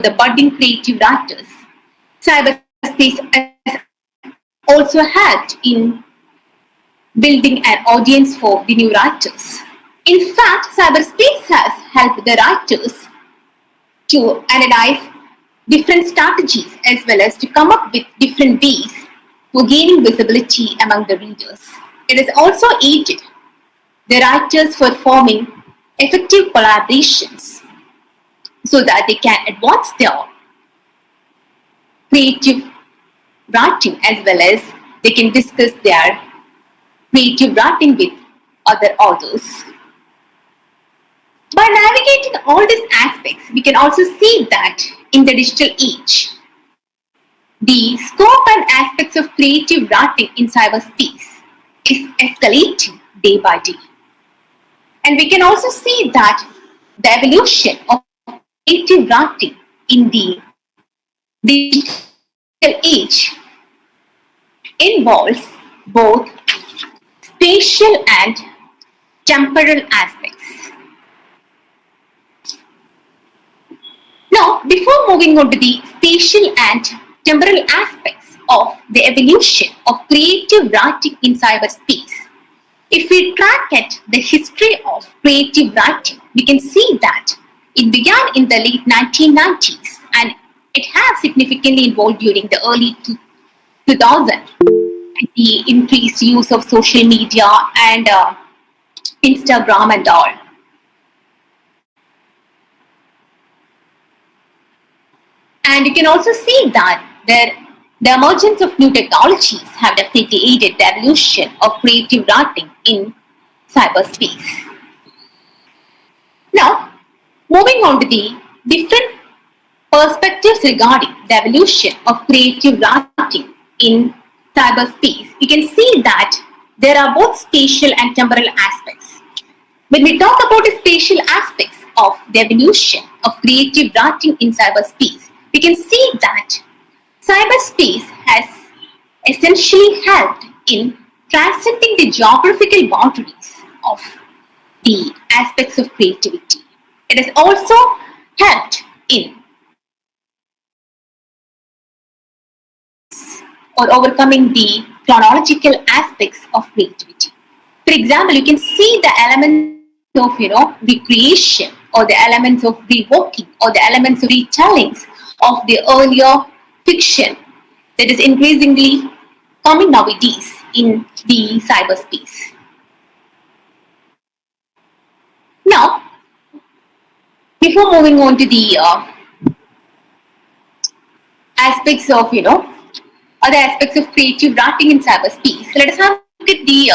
the budding creative writers. Cyberspace has also helped in building an audience for the new writers. In fact, cyberspace has helped the writers to analyze different strategies as well as to come up with different ways for gaining visibility among the readers. It has also aided the writers for forming effective collaborations so that they can advance their creative writing as well as they can discuss their creative writing with other authors. By navigating all these aspects, we can also see that in the digital age, the scope and aspects of creative writing in cyberspace is escalating day by day. And we can also see that the evolution of creative writing in the digital age involves both spatial and temporal aspects. Now, before moving on to the spatial and temporal aspects of the evolution of creative writing in cyberspace, if we track at the history of creative writing, we can see that it began in the late 1990s and it has significantly evolved during the early 2000s. The increased use of social media and Instagram and all. And you can also see that the emergence of new technologies have definitely aided the evolution of creative writing in cyberspace. Now, moving on to the different perspectives regarding the evolution of creative writing in cyberspace, we can see that there are both spatial and temporal aspects. When we talk about the spatial aspects of the evolution of creative writing in cyberspace, we can see that cyberspace has essentially helped in transcending the geographical boundaries of the aspects of creativity. It has also helped in or overcoming the chronological aspects of creativity. For example, you can see the elements of recreation or the elements of revoking or the elements of retellings of the earlier fiction that is increasingly coming nowadays in the cyberspace. Now, before moving on to the aspects of other aspects of creative writing in cyberspace, let us have a look at the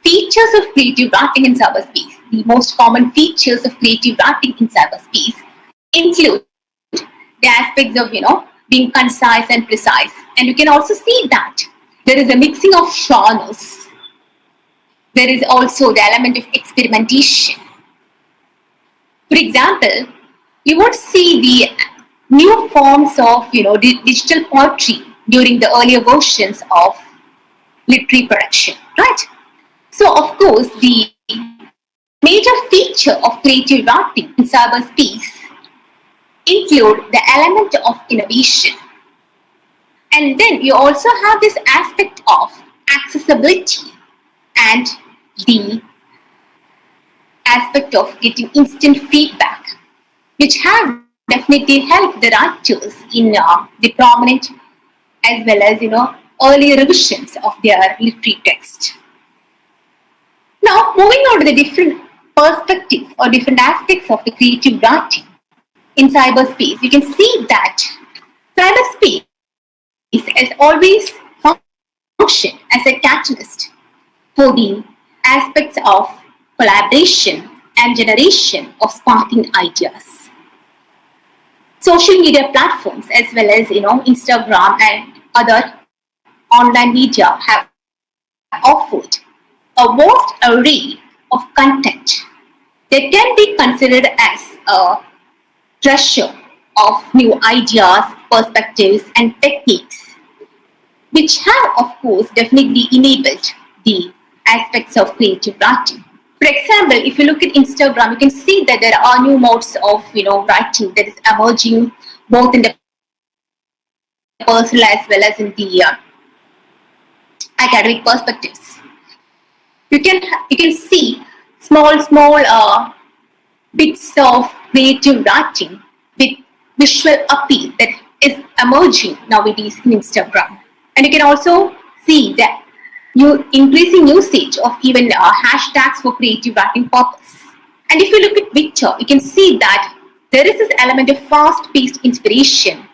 features of creative writing in cyberspace. The most common features of creative writing in cyberspace include the aspects of being concise and precise, and you can also see that there is a mixing of genres. There is also the element of experimentation. For example, you would see the new forms of digital poetry during the earlier versions of literary production, right? So, of course, the major feature of creative writing in cyberspace include the element of innovation. And then you also have this aspect of accessibility and the aspect of getting instant feedback, which have definitely helped the writers in the prominent as well as early revisions of their literary text. Now, moving on to the different perspectives or different aspects of the creative writing in cyberspace, you can see that cyberspace has always functioned as a catalyst for the aspects of collaboration and generation of sparking ideas. Social media platforms as well as Instagram and other online media have offered a vast array of content that can be considered as a treasure of new ideas, perspectives, and techniques, which have, of course, definitely enabled the aspects of creative writing. For example, if you look at Instagram, you can see that there are new modes of writing that is emerging both in the personal as well as in the academic perspectives. You can see small bits of creative writing with visual appeal that is emerging nowadays in Instagram. And you can also see that increasing usage of even hashtags for creative writing purpose. And if you look at Twitter, you can see that there is this element of fast-paced inspiration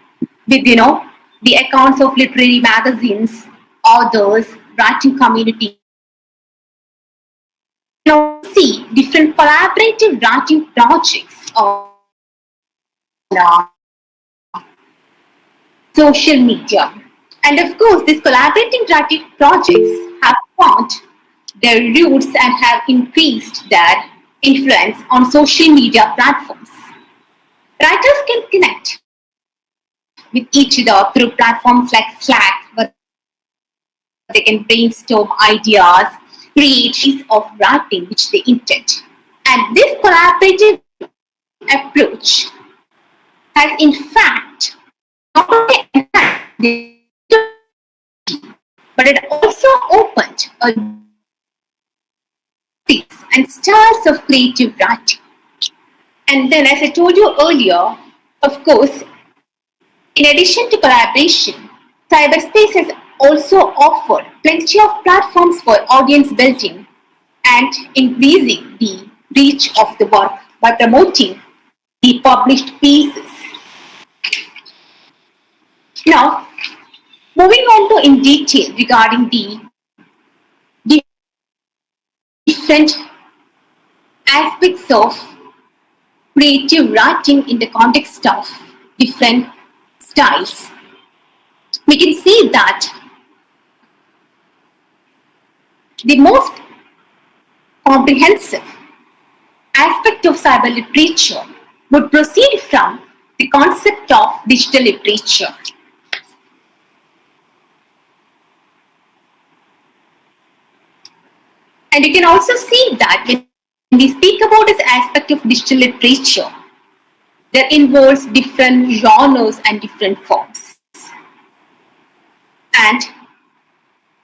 with the accounts of literary magazines, authors, writing communities. You can also see different collaborative writing projects on social media. And of course, these collaborating writing projects have found their roots and have increased their influence on social media platforms. Writers can connect with each other through platforms like Slack, where they can brainstorm ideas, create pieces of writing which they intend. And this collaborative approach has in fact not only enhanced the but it also opened a and styles of creative writing. And then, as I told you earlier, of course, in addition to collaboration, cyberspace has also offered plenty of platforms for audience building and increasing the reach of the work by promoting the published pieces. Now, moving on to in detail regarding the different aspects of creative writing in the context of different styles, we can see that the most comprehensive aspect of cyber literature would proceed from the concept of digital literature. And you can also see that when we speak about this aspect of digital literature, that involves different genres and different forms. And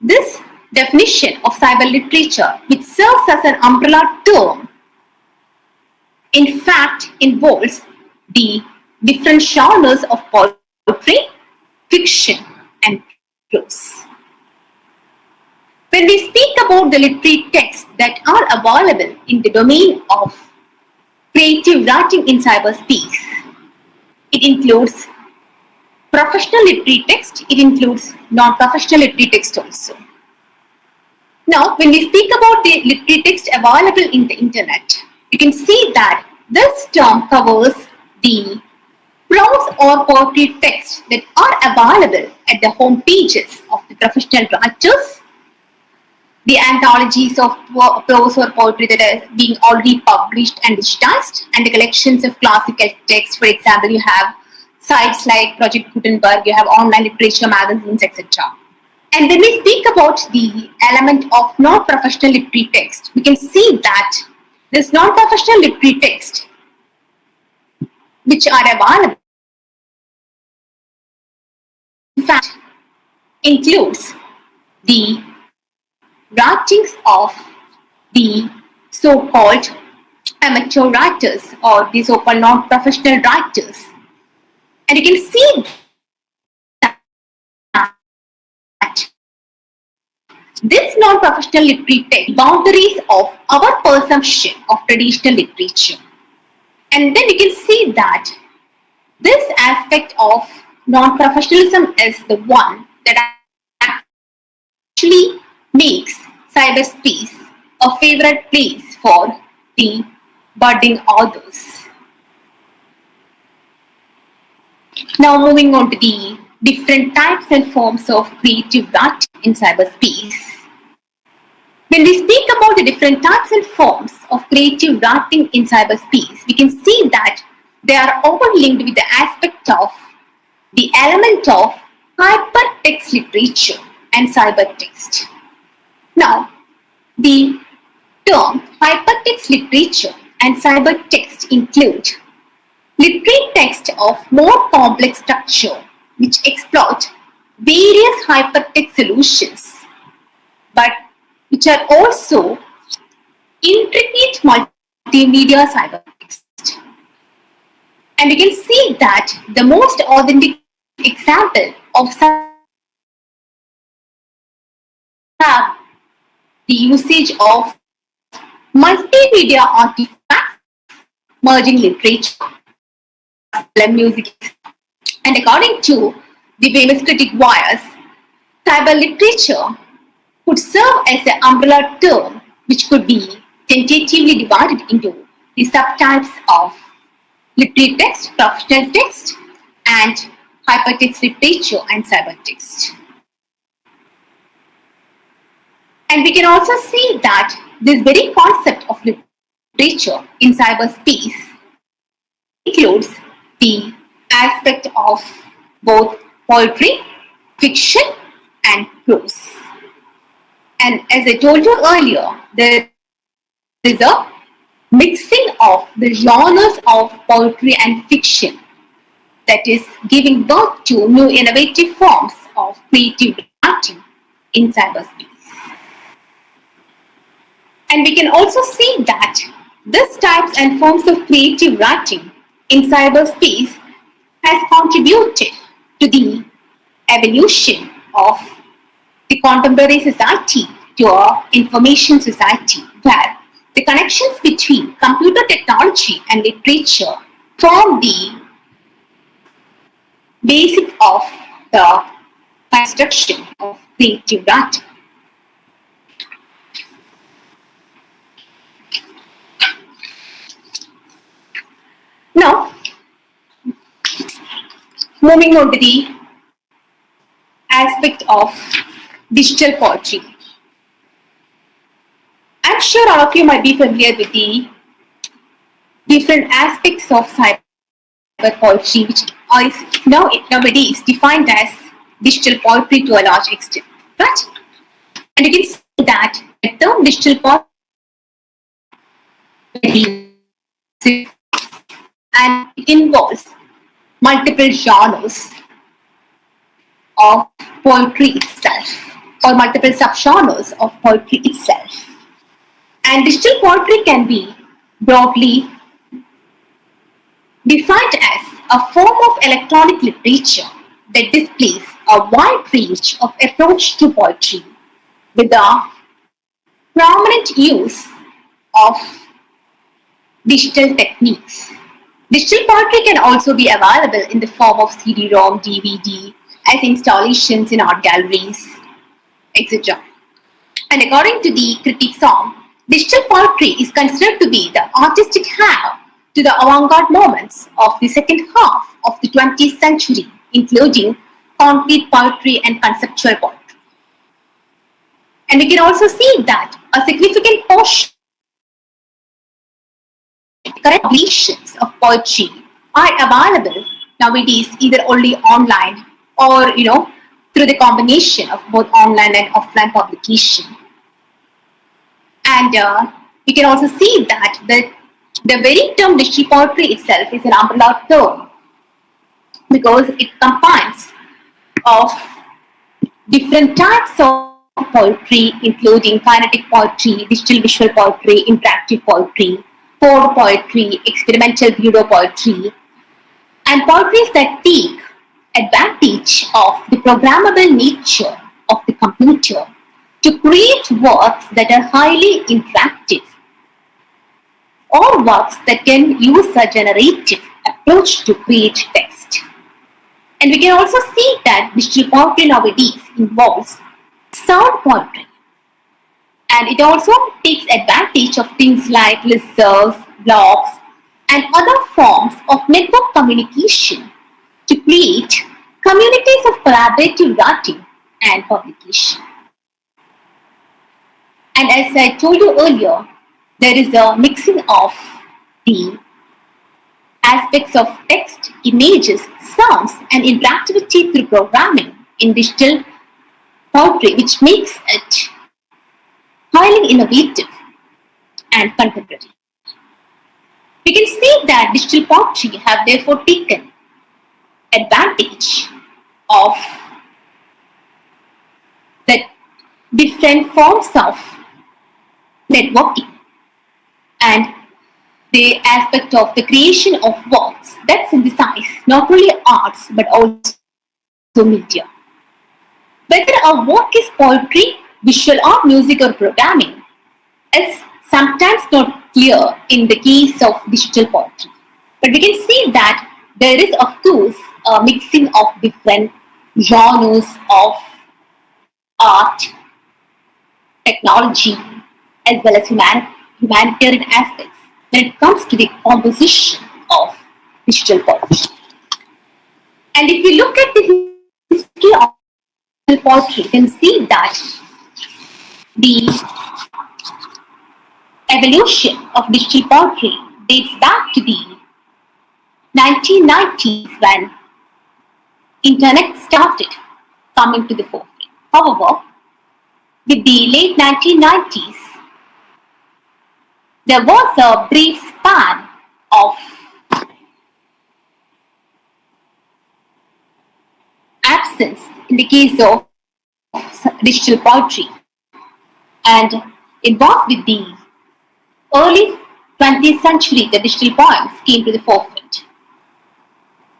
this definition of cyber literature, which serves as an umbrella term, in fact involves the different genres of poetry, fiction, and prose. When we speak about the literary texts that are available in the domain of creative writing in cyberspace, it includes professional literary text, it includes non-professional literary text also. Now, when we speak about the literary text available in the internet, you can see that this term covers the prose or poetry texts that are available at the home pages of the professional writers, the anthologies of prose or poetry that are being already published and digitized, and the collections of classical texts. For example, you have sites like Project Gutenberg, you have online literature magazines, etc. And when we speak about the element of non-professional literary text, we can see that this non-professional literary text, which are available, in fact, includes the writings of the so-called amateur writers or the so-called non-professional writers. And you can see that this non-professional literary text boundaries of our perception of traditional literature. And then you can see that this aspect of non-professionalism is the one that actually makes cyberspace a favorite place for the budding authors. Now moving on to the different types and forms of creative writing in cyberspace. When we speak about the different types and forms of creative writing in cyberspace, we can see that they are all linked with the aspect of the element of hypertext literature and cybertext. Now, the term hypertext literature and cybertext include literary text of more complex structure which exploit various hypertext solutions, but which are also intricate multimedia cybertext. And we can see that the most authentic example of have the usage of multimedia artifacts merging literature, music, and according to the famous critic Wires, cyber literature could serve as an umbrella term which could be tentatively divided into the subtypes of literary text, professional text, and hypertext literature and cybertext. And we can also see that this very concept of literature in cyberspace includes the aspect of both poetry, fiction, and prose. And as I told you earlier, there is a mixing of the genres of poetry and fiction that is giving birth to new innovative forms of creative writing in cyberspace. And we can also see that these types and forms of creative writing in cyberspace has contributed to the evolution of the contemporary society to our information society, where the connections between computer technology and literature form the basic of the construction of creative writing. Now, moving on to the aspect of digital poetry. I'm sure all of you might be familiar with the different aspects of cyber poetry, which is nowadays defined as digital poetry to a large extent, right? And you can see that the term digital poetry and it involves multiple genres of poetry itself or multiple subgenres of poetry itself. And digital poetry can be broadly defined as a form of electronic literature that displays a wide range of approach to poetry with a prominent use of digital techniques. Digital poetry can also be available in the form of CD-ROM, DVD, as installations in art galleries, etc. And according to the critic song, digital poetry is considered to be the artistic half to the avant-garde moments of the second half of the 20th century, including concrete poetry and conceptual poetry. And we can also see that a significant portion current publications of poetry are available nowadays either only online or through the combination of both online and offline publication. And we can also see that the very term digital poetry itself is an umbrella term because it combines of different types of poetry, including kinetic poetry, digital visual poetry, interactive poetry, chord poetry, experimental bureau poetry, and poetries that take advantage of the programmable nature of the computer to create works that are highly interactive or works that can use a generative approach to create text. And we can also see that digital poetry nowadays involves sound poetry. And it also takes advantage of things like listservs, blogs, and other forms of network communication to create communities of collaborative writing and publication. And as I told you earlier, there is a mixing of the aspects of text, images, sounds, and interactivity through programming in digital poetry, which makes it highly innovative and contemporary. We can see that digital poetry have therefore taken advantage of the different forms of networking and the aspect of the creation of works that synthesize not only arts but also media. Whether a work is poetry, visual art, music, or programming is sometimes not clear in the case of digital poetry. But we can see that there is, of course, a mixing of different genres of art, technology, as well as humanitarian aspects when it comes to the composition of digital poetry. And if we look at the history of digital poetry, you can see that the evolution of digital poetry dates back to the 1990s when internet started coming to the forefront. However, with the late 1990s, there was a brief span of absence in the case of digital poetry, and it was with the early 20th century that digital poems came to the forefront.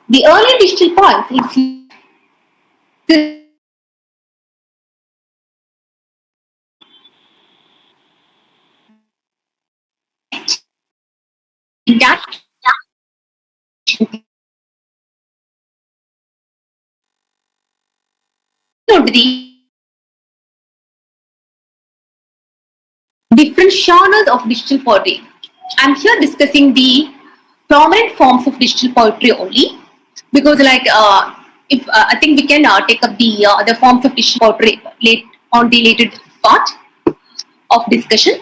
The early digital poems include the different genres of digital poetry. I'm here discussing the prominent forms of digital poetry only because, like, if I think we can take up the forms of digital poetry late on the later part of discussion,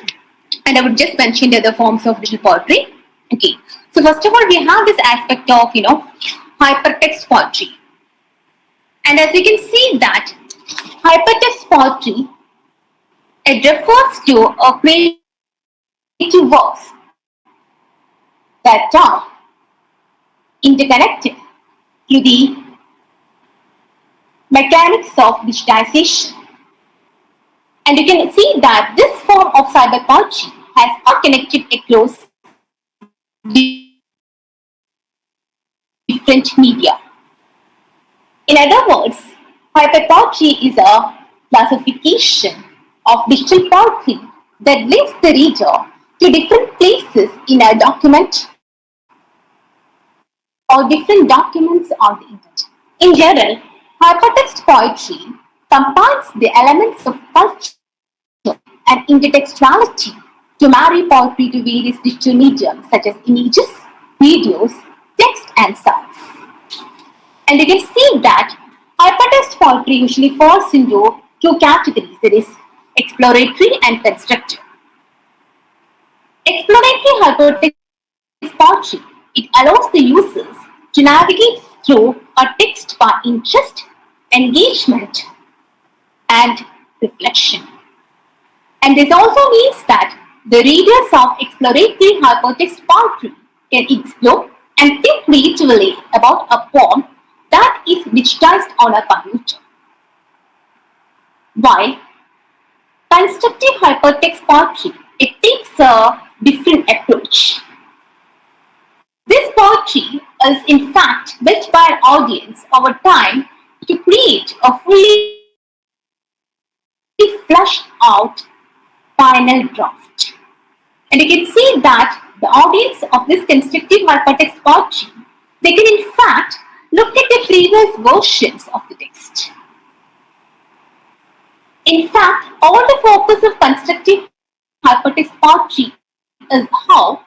and I would just mention the other forms of digital poetry. Okay, so first of all, we have this aspect of hypertext poetry, and as you can see that hypertext poetry it refers to a creative works that are interconnected through the mechanics of digitization. And you can see that this form of cyber poetry has connected across different media. In other words, hyperpoetry is a classification of digital poetry that links the reader to different places in a document or different documents on the internet. In general, hypertext poetry combines the elements of culture and intertextuality to marry poetry to various digital mediums such as images, videos, text, and sounds. And you can see that hypertext poetry usually falls into two categories, that is, exploratory and constructive. Exploratory hypertext poetry, it allows the users to navigate through a text by interest, engagement, and reflection. And this also means that the readers of exploratory hypertext poetry can explore and think creatively about a poem that is digitized on a computer. While constructive hypertext poetry, it takes a different approach. This poetry is in fact built by an audience over time to create a fully fleshed out final draft. And you can see that the audience of this constructive hypertext poetry, they can in fact look at the previous versions of the text. In fact, all the focus of constructive hypertext poetry is how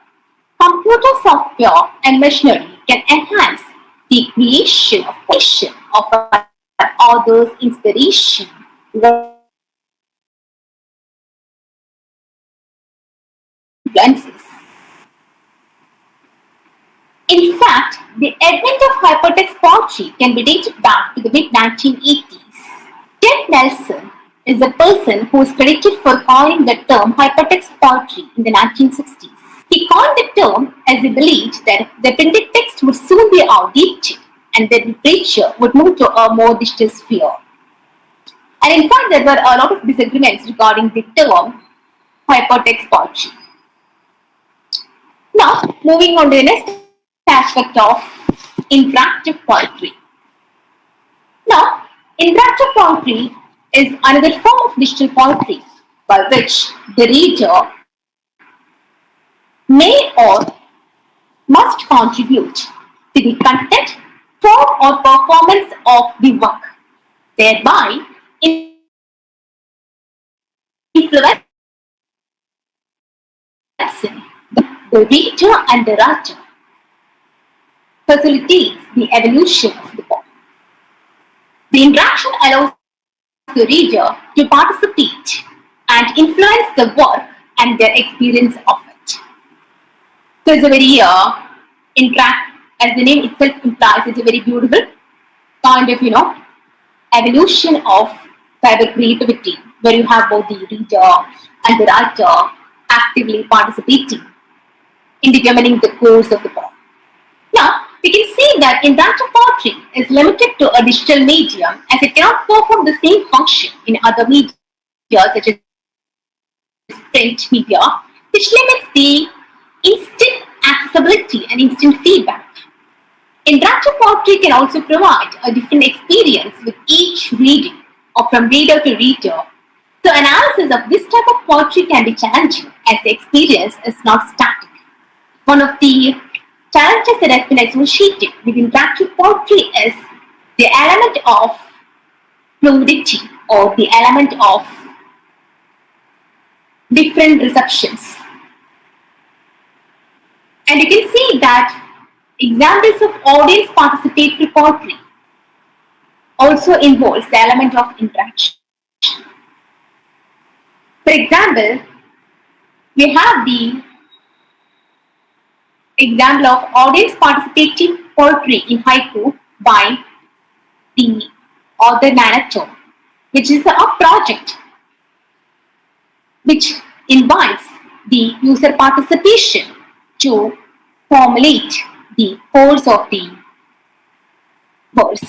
computer software and machinery can enhance the creation of an author's inspiration, influences. In fact, the advent of hypertext poetry can be dated back to the mid-1980s. Ted Nelson is the person who is credited for coining the term hypertext poetry in the 1960s. He coined the term as he believed that the printed text would soon be outdated and that literature would move to a more digital sphere. And in fact, there were a lot of disagreements regarding the term hypertext poetry. Now, moving on to the next aspect of interactive poetry. Now, interactive poetry is another form of digital poetry by which the reader may or must contribute to the content, form, or performance of the work, thereby influencing the reader and the writer, facilitates the evolution of the poem. The interaction allows the reader to participate and influence the work and their experience of it. So it's a very interact, as the name itself implies, it's a very beautiful kind of evolution of cyber creativity, where you have both the reader and the writer actively participating in determining the course of the poem. Now, we can see that interactive poetry is limited to a digital medium as it cannot perform the same function in other media such as print media, which limits the instant accessibility and instant feedback. Interactive poetry can also provide a different experience with each reading or from reader to reader. So analysis of this type of poetry can be challenging as the experience is not static. One of the challenges that has been associated with interactive poetry is the element of fluidity or the element of different receptions. And you can see that examples of audience participatory poetry also involves the element of interaction. For example, we have the example of audience participating poetry in haiku by the author Nanato, which is a project which invites the user participation to formulate the course of the verse.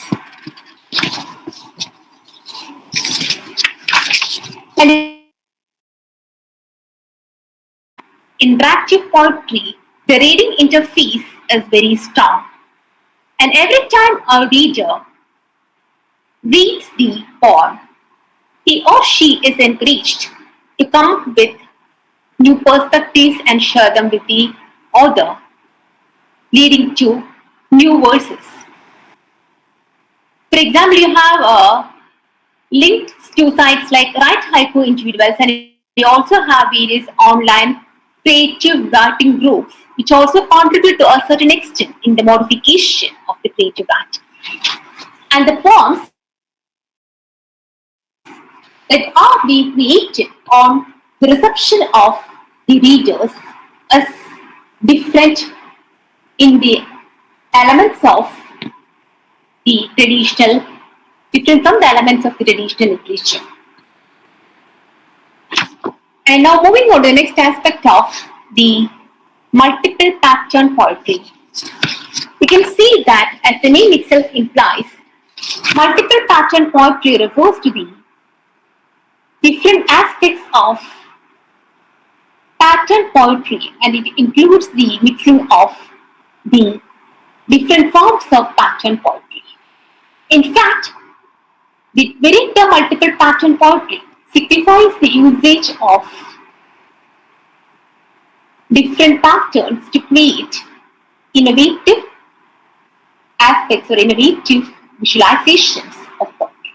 And interactive poetry, the reading interface is very strong. And every time a reader reads the poem, he or she is encouraged to come up with new perspectives and share them with the author, leading to new verses. For example, you have linked to sites like Write Haiku Individuals, and you also have various online creative writing groups which also contribute to a certain extent in the modification of the creative writing. And the poems that are being created on the reception of the readers is different in the elements of the traditional, different from the elements of the traditional literature. And now moving on to the next aspect of the multiple pattern poetry. We can see that, as the name itself implies, multiple pattern poetry refers to the different aspects of pattern poetry, and it includes the mixing of the different forms of pattern poetry. In fact, the very term multiple pattern poetry signifies the usage of different patterns to create innovative aspects or innovative visualizations of poetry.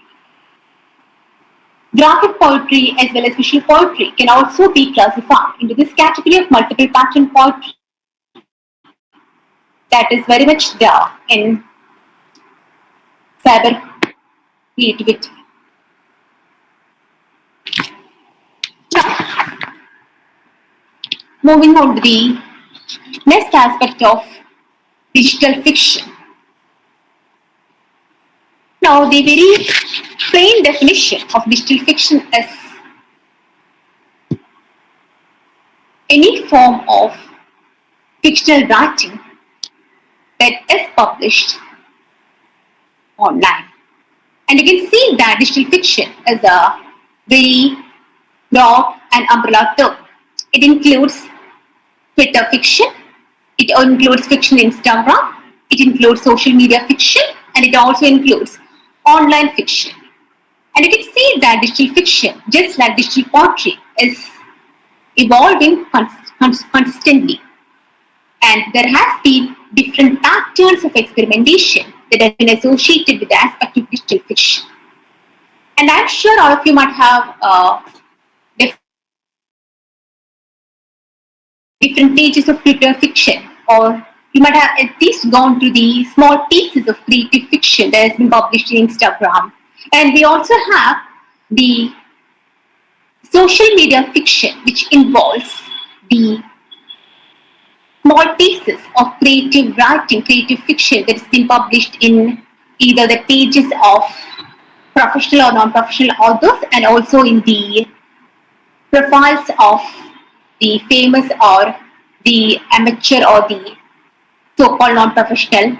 Graphic poetry as well as visual poetry can also be classified into this category of multiple pattern poetry that is very much there in cyber creativity. Now, moving on to the next aspect of digital fiction. Now, the very plain definition of digital fiction is any form of fictional writing that is published online. And you can see that digital fiction is a very broad and umbrella term. It includes Twitter fiction, it includes fiction in Instagram, it includes social media fiction, and it also includes online fiction. And you can see that digital fiction, just like digital poetry, is evolving constantly. And there has been different patterns of experimentation that have been associated with the aspect of digital fiction. And I'm sure all of you might have different pages of Twitter fiction, or you might have at least gone through the small pieces of creative fiction that has been published in Instagram. And we also have the social media fiction, which involves the small pieces of creative writing, creative fiction that has been published in either the pages of professional or non-professional authors, and also in the profiles of the famous or the amateur or the so-called non-professional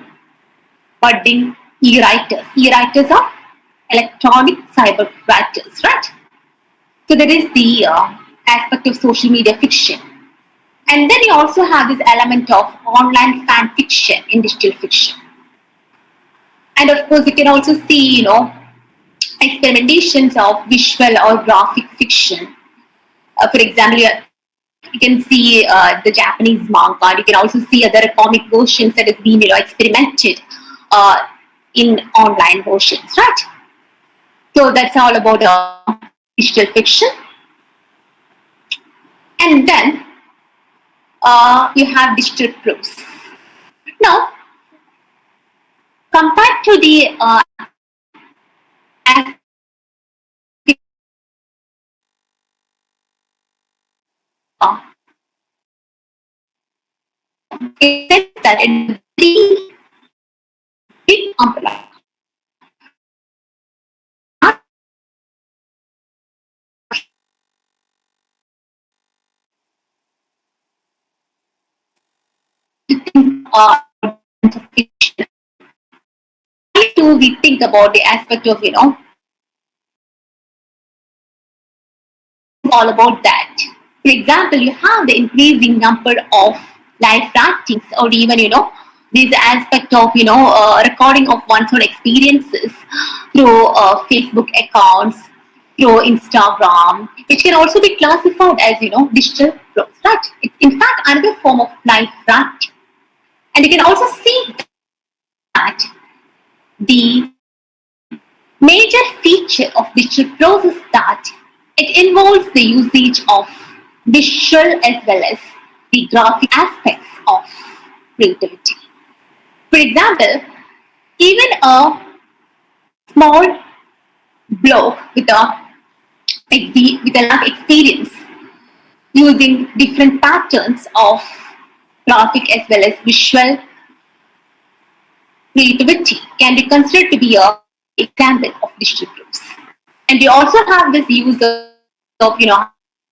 budding e-writers. E-writers are electronic cyber writers, right? So that is the aspect of social media fiction. And then you also have this element of online fan fiction in digital fiction. And of course, you can also see, experimentations of visual or graphic fiction. For example, you can see the Japanese manga. You can also see other comic versions that has been, experimented in online versions, right? So that's all about digital fiction. And then you have digital prose. Now, compared to the it says that it's very big umbrella. We think about the aspect of, all about that. For example, you have the increasing number of live writings, or even, this aspect of, recording of one's own experiences through Facebook accounts, through Instagram, which can also be classified as, digital prose, right? It's in fact another form of live writing. And you can also see that the major feature of digital prose is that it involves the usage of visual as well as the graphic aspects of creativity. For example, even a small blog with a life experience using different patterns of graphic as well as visual creativity can be considered to be an example of digital prose. And we also have this use of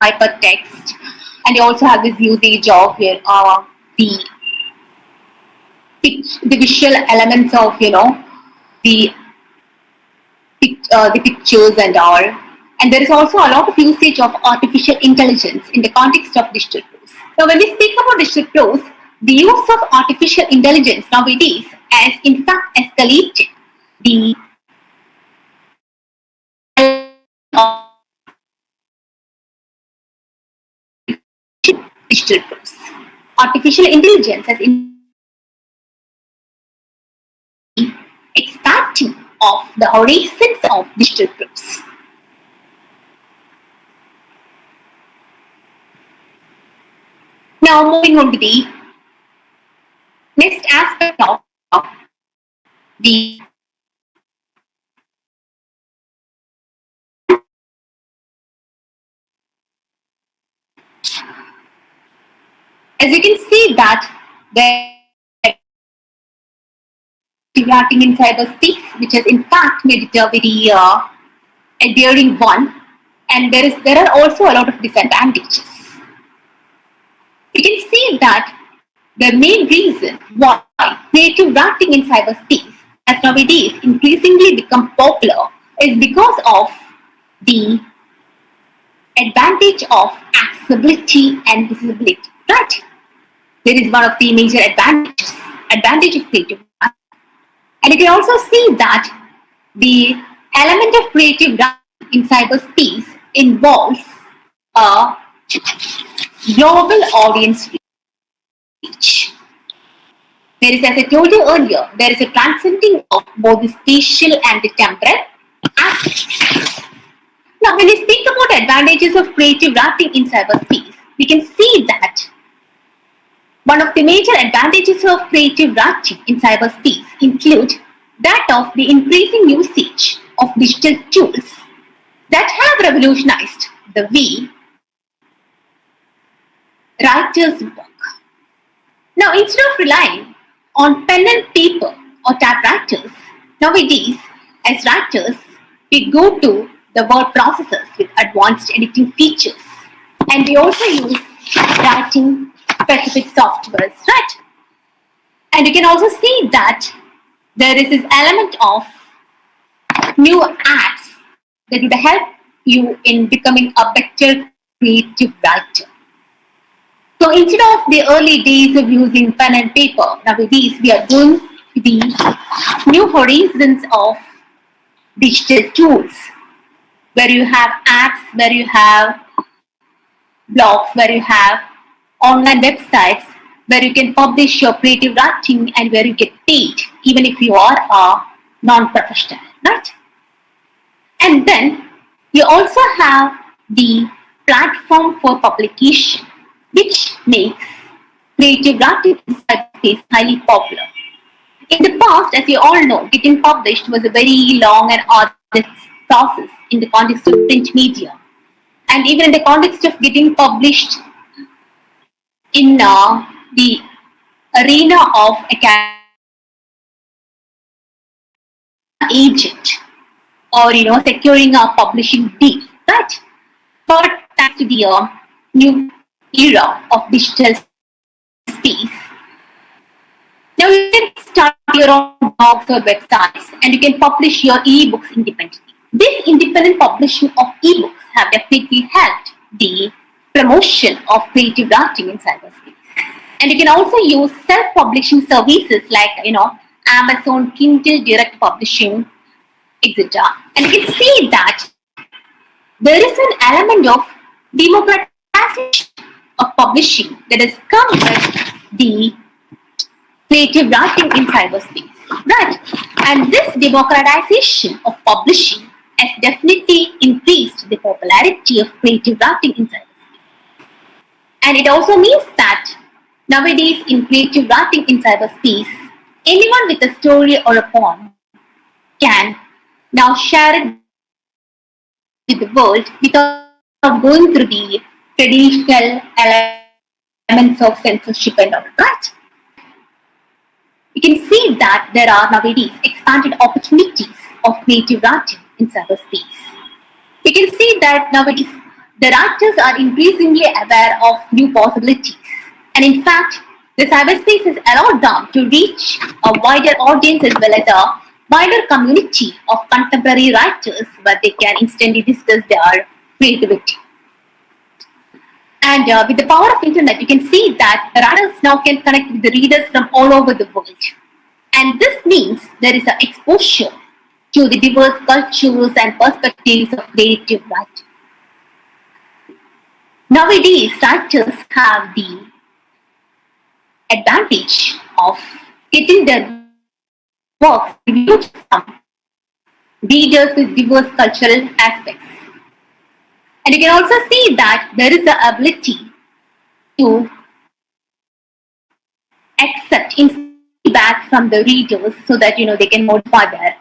hypertext, and we also have this usage of the visual elements of the pictures and all. And there is also a lot of usage of artificial intelligence in the context of digital prose. Now, when we speak about digital prose, the use of artificial intelligence nowadays has in fact escalated the digital prose. Artificial intelligence has expanding of the horizons of digital prose. Now, moving on to the next aspect of the as you can see that there writing in cyberspace, which has in fact made it a very enduring one, and there are also a lot of disadvantages. You can see that The main reason why creative writing in cyberspace has nowadays increasingly become popular is because of the advantage of accessibility and visibility. Right? There is one of the major advantage of creative writing. And you can also see that the element of creative writing in cyberspace involves a global audience reach. There is, as I told you earlier, there is a transcending of both the spatial and the temporal aspects. Now, when we speak about advantages of creative writing in cyberspace, we can see that one of the major advantages of creative writing in cyberspace include that of the increasing usage of digital tools that have revolutionized the way writers work. Now, instead of relying on pen and paper or typewriters, nowadays, as writers, we go to the word processors with advanced editing features. And we also use writing specific softwares, right? And you can also see that there is this element of new apps that would help you in becoming a better creative writer. So instead of the early days of using pen and paper, nowadays we are going to the new horizons of digital tools, where you have apps, where you have blogs, where you have online websites, where you can publish your creative writing and where you get paid, even if you are a non-professional, right? And then you also have the platform for publication, which makes creative writing in cyberspace highly popular. In the past, as you all know, getting published was a very long and arduous process in the context of print media. And even in the context of getting published in the arena of agent or securing a publishing deal, right? But thanks to the new era of digital space, now you can start your own blogs or websites and you can publish your ebooks independently. This independent publishing of ebooks have definitely helped the promotion of creative writing in cyberspace. And you can also use self-publishing services like Amazon Kindle Direct Publishing, etc. And you can see that there is an element of democratization of publishing that has come with the creative writing in cyberspace, right? And this democratization of publishing has definitely increased the popularity of creative writing in cyberspace. And it also means that nowadays in creative writing in cyberspace, anyone with a story or a poem can now share it with the world without going through the traditional elements of censorship and all, right? You can see that there are nowadays expanded opportunities of creative writing in cyberspace. You can see that nowadays the writers are increasingly aware of new possibilities. And in fact, the cyberspace has allowed them to reach a wider audience as well as a wider community of contemporary writers where they can instantly discuss their creativity. And with the power of internet, you can see that writers now can connect with the readers from all over the world. And this means there is an exposure to the diverse cultures and perspectives of creative writing. Nowadays, writers have the advantage of getting their works reviewed from readers with diverse cultural aspects. And you can also see that there is the ability to accept feedback from the readers so that they can modify their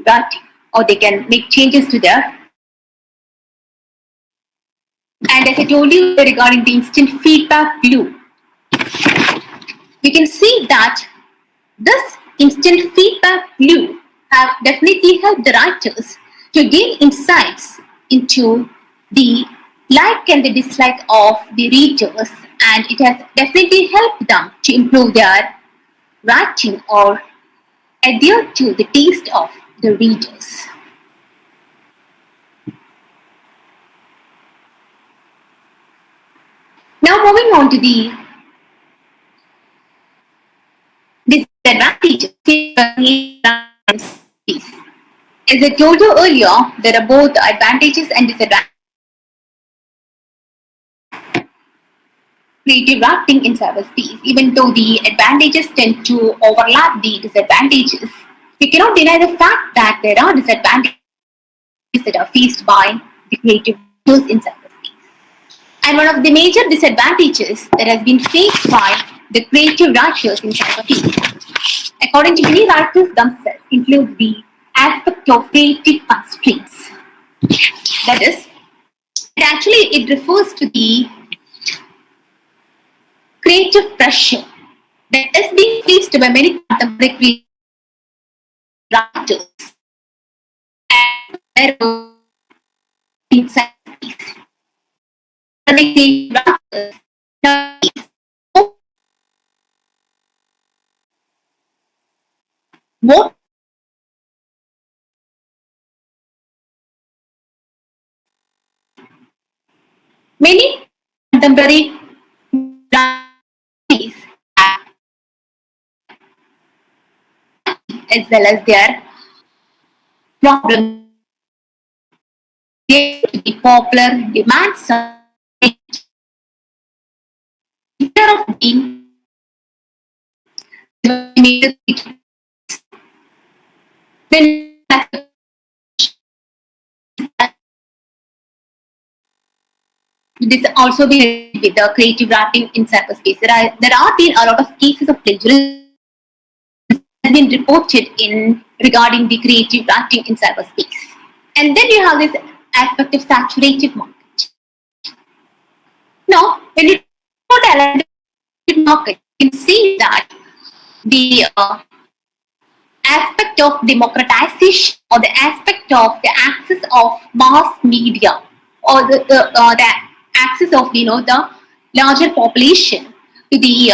writing or they can make changes to their. And as I told you regarding the instant feedback loop, we can see that this instant feedback loop have definitely helped the writers to gain insights into the like and the dislike of the readers and it has definitely helped them to improve their writing or adhere to the taste of the readers. Now moving on to the disadvantages. As I told you earlier, there are both advantages and disadvantages creative writing in cyberspace. Even though the advantages tend to overlap the disadvantages, we cannot deny the fact that there are disadvantages that are faced by the creative writers in cyberspace. And one of the major disadvantages that has been faced by the creative writers in cyberspace, according to many writers themselves, includes the aspect of creative constraints. That is, it refers to the creative pressure that is being faced by many contemporary writers and their in cyberspace. What many contemporary writers as well as their problems to be popular demands fear of being then this also be with the creative writing in cyberspace. There are been a lot of cases of plagiarism has been reported in regarding the creative writing in cyberspace. And then you have this aspect of saturated market. Now, when you talk about saturated market, you can see that the aspect of democratization or the aspect of the access of mass media or the access of the larger population to the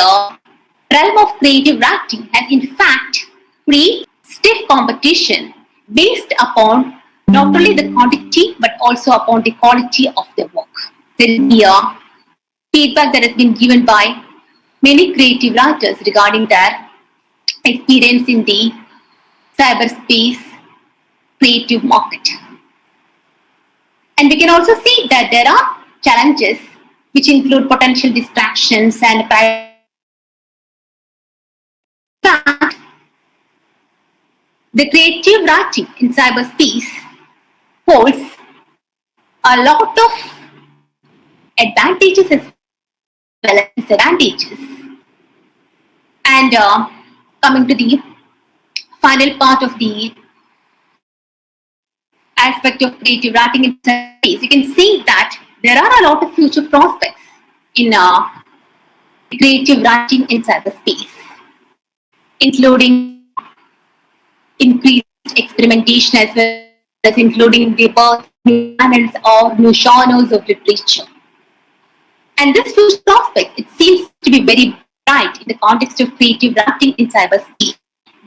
realm of creative writing has in fact created stiff competition based upon not only the quantity but also upon the quality of the work. There is the feedback that has been given by many creative writers regarding their experience in the cyberspace creative market. And we can also see that there are challenges which include potential distractions and the creative writing in cyberspace holds a lot of advantages as well as disadvantages. And coming to the final part of the aspect of creative writing in cyberspace, you can see that there are a lot of future prospects in creative writing in cyberspace, including increased experimentation as well as including the birth of new channels or new genres of literature. And this future prospect, it seems to be very bright in the context of creative writing in cyberspace,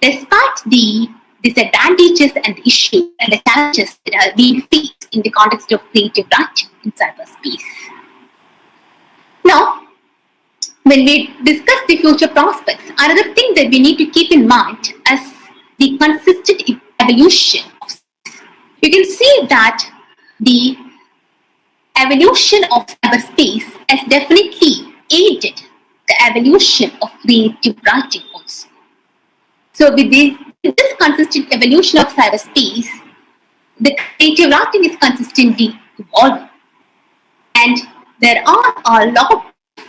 despite the disadvantages and issues and the challenges that are being faced in the context of creative writing in cyberspace. Now, when we discuss the future prospects, another thing that we need to keep in mind is the consistent evolution of space. You can see that the evolution of cyberspace has definitely aided the evolution of creative writing also. So with this consistent evolution of cyberspace, the creative writing is consistently evolving. And there are a lot of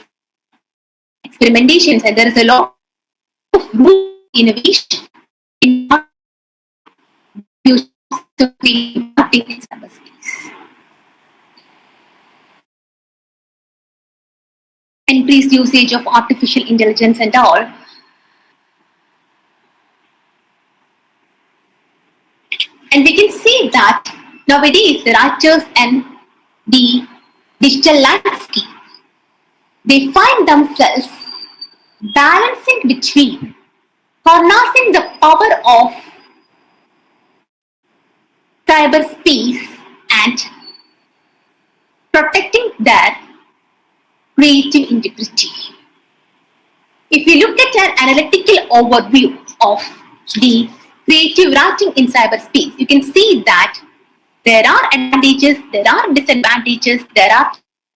experimentations and there is a lot of room for innovation in creative writing in cyberspace. Increased usage of artificial intelligence and all. And we can see that nowadays the writers and the digital landscape, they find themselves balancing between harnessing the power of cyberspace and protecting their creative integrity. If we look at an analytical overview of the creative writing in cyberspace, you can see that there are advantages, there are disadvantages, there are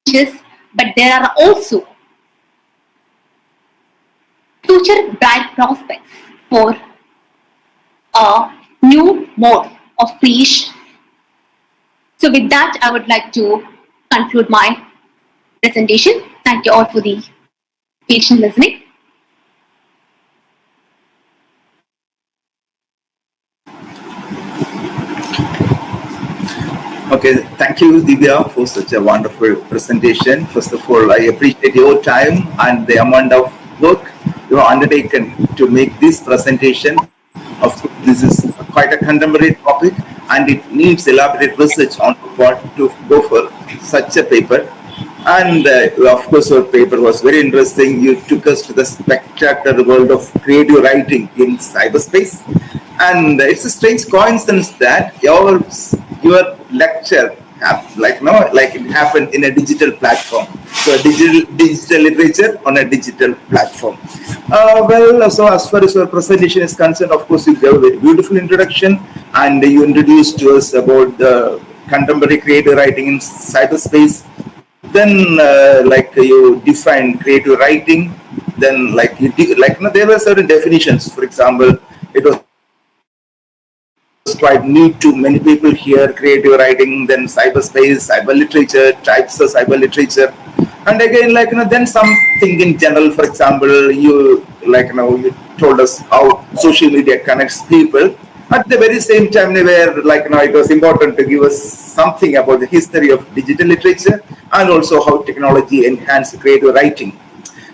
challenges, but there are also future bright prospects for a new mode of creation. So with that, I would like to conclude my presentation. Thank you all for the patient listening. Okay, thank you, Divya, for such a wonderful presentation. First of all, I appreciate your time and the amount of work you have undertaken to make this presentation. Of course, this is quite a contemporary topic and it needs elaborate research on what to go for such a paper. And of course, your paper was very interesting. You took us to the spectacular world of creative writing in cyberspace. And it's a strange coincidence that your lecture like it happened in a digital platform. So digital literature on a digital platform. So as far as your presentation is concerned, of course, you gave a very beautiful introduction and you introduced to us about the contemporary creative writing in cyberspace. Then you define creative writing. Then there were certain definitions. For example, it was quite new to many people here, creative writing, then cyberspace, cyber literature, types of cyber literature. And again, then something in general. For example, you told us how social media connects people. At the very same time, it was important to give us something about the history of digital literature and also how technology enhanced creative writing.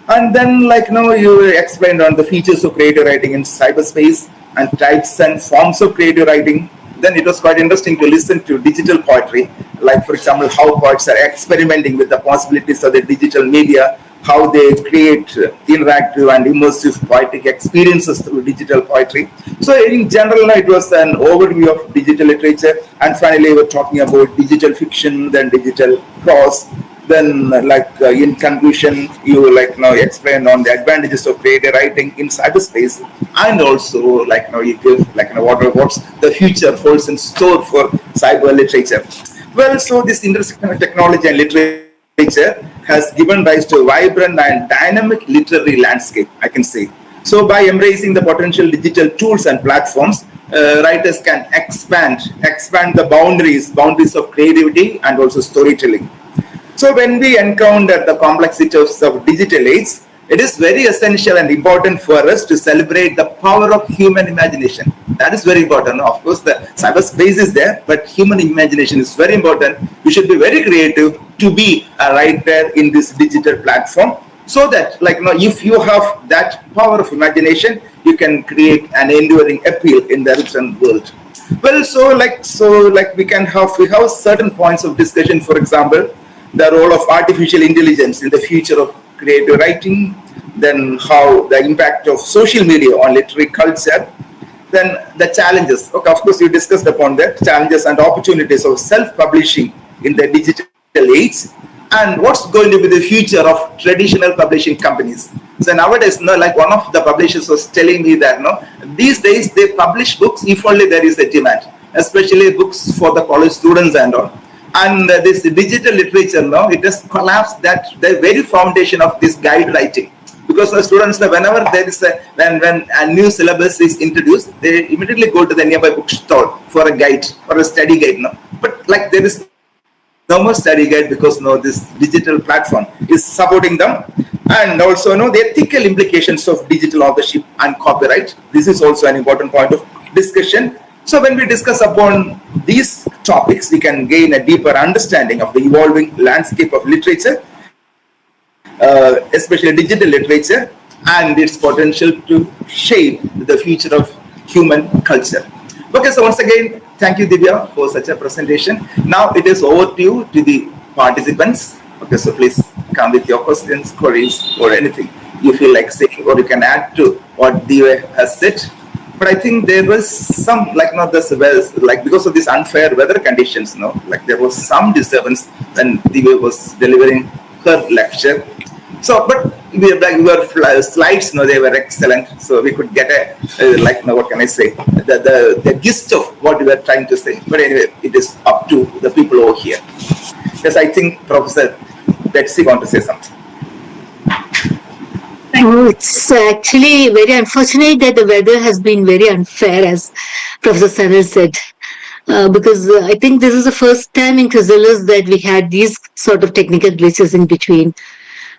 And then, you explained on the features of creative writing in cyberspace and types and forms of creative writing. Then it was quite interesting to listen to digital poetry, like, for example, how poets are experimenting with the possibilities of the digital media, how they create interactive and immersive poetic experiences through digital poetry. So in general, it was an overview of digital literature. And finally, we were talking about digital fiction, then digital prose. Then, in conclusion, you now explain on the advantages of creative writing in cyberspace, and also you give what's the future holds in store for cyber literature. Well, so this intersection of technology and literature has given rise to a vibrant and dynamic literary landscape, I can say. So, by embracing the potential digital tools and platforms, writers can expand the boundaries of creativity and also storytelling. So when we encounter the complexities of digital age, it is very essential and important for us to celebrate the power of human imagination. That is very important. Of course, the cyberspace is there, but human imagination is very important. You should be very creative to be a writer in this digital platform, so that if you have that power of imagination, you can create an enduring appeal in the written world. Well, we have certain points of discussion. For example, the role of artificial intelligence in the future of creative writing, then how the impact of social media on literary culture, then the challenges. Okay, of course, you discussed upon that, challenges and opportunities of self-publishing in the digital age, and what's going to be the future of traditional publishing companies. So nowadays, one of the publishers was telling me that these days they publish books if only there is a demand, especially books for the college students and all. And this digital literature now, it has collapsed the very foundation of this guide writing, because the students, whenever there is when a new syllabus is introduced, they immediately go to the nearby bookstore for a guide, for a study guide now. But there is no more study guide, because this digital platform is supporting them. And also the ethical implications of digital authorship and copyright. This is also an important point of discussion. So when we discuss upon these topics, we can gain a deeper understanding of the evolving landscape of literature, especially digital literature, and its potential to shape the future of human culture. Okay, so once again, thank you, Divya, for such a presentation. Now it is over to you, to the participants. Okay, so please come with your questions, queries, or anything you feel like saying, or you can add to what Divya has said. But I think there was some, like, not this, like, because of these unfair weather conditions, like there was some disturbance when Divya was delivering her lecture. So, but we were slides, they were excellent. So we could get like, what can I say, the gist of what we were trying to say. But anyway, it is up to the people over here. Yes, I think Professor Betsy want to say something. Oh, it's actually very unfortunate that the weather has been very unfair, as Professor Sanil said. Because I think this is the first time in Chrysalis that we had these sort of technical glitches in between.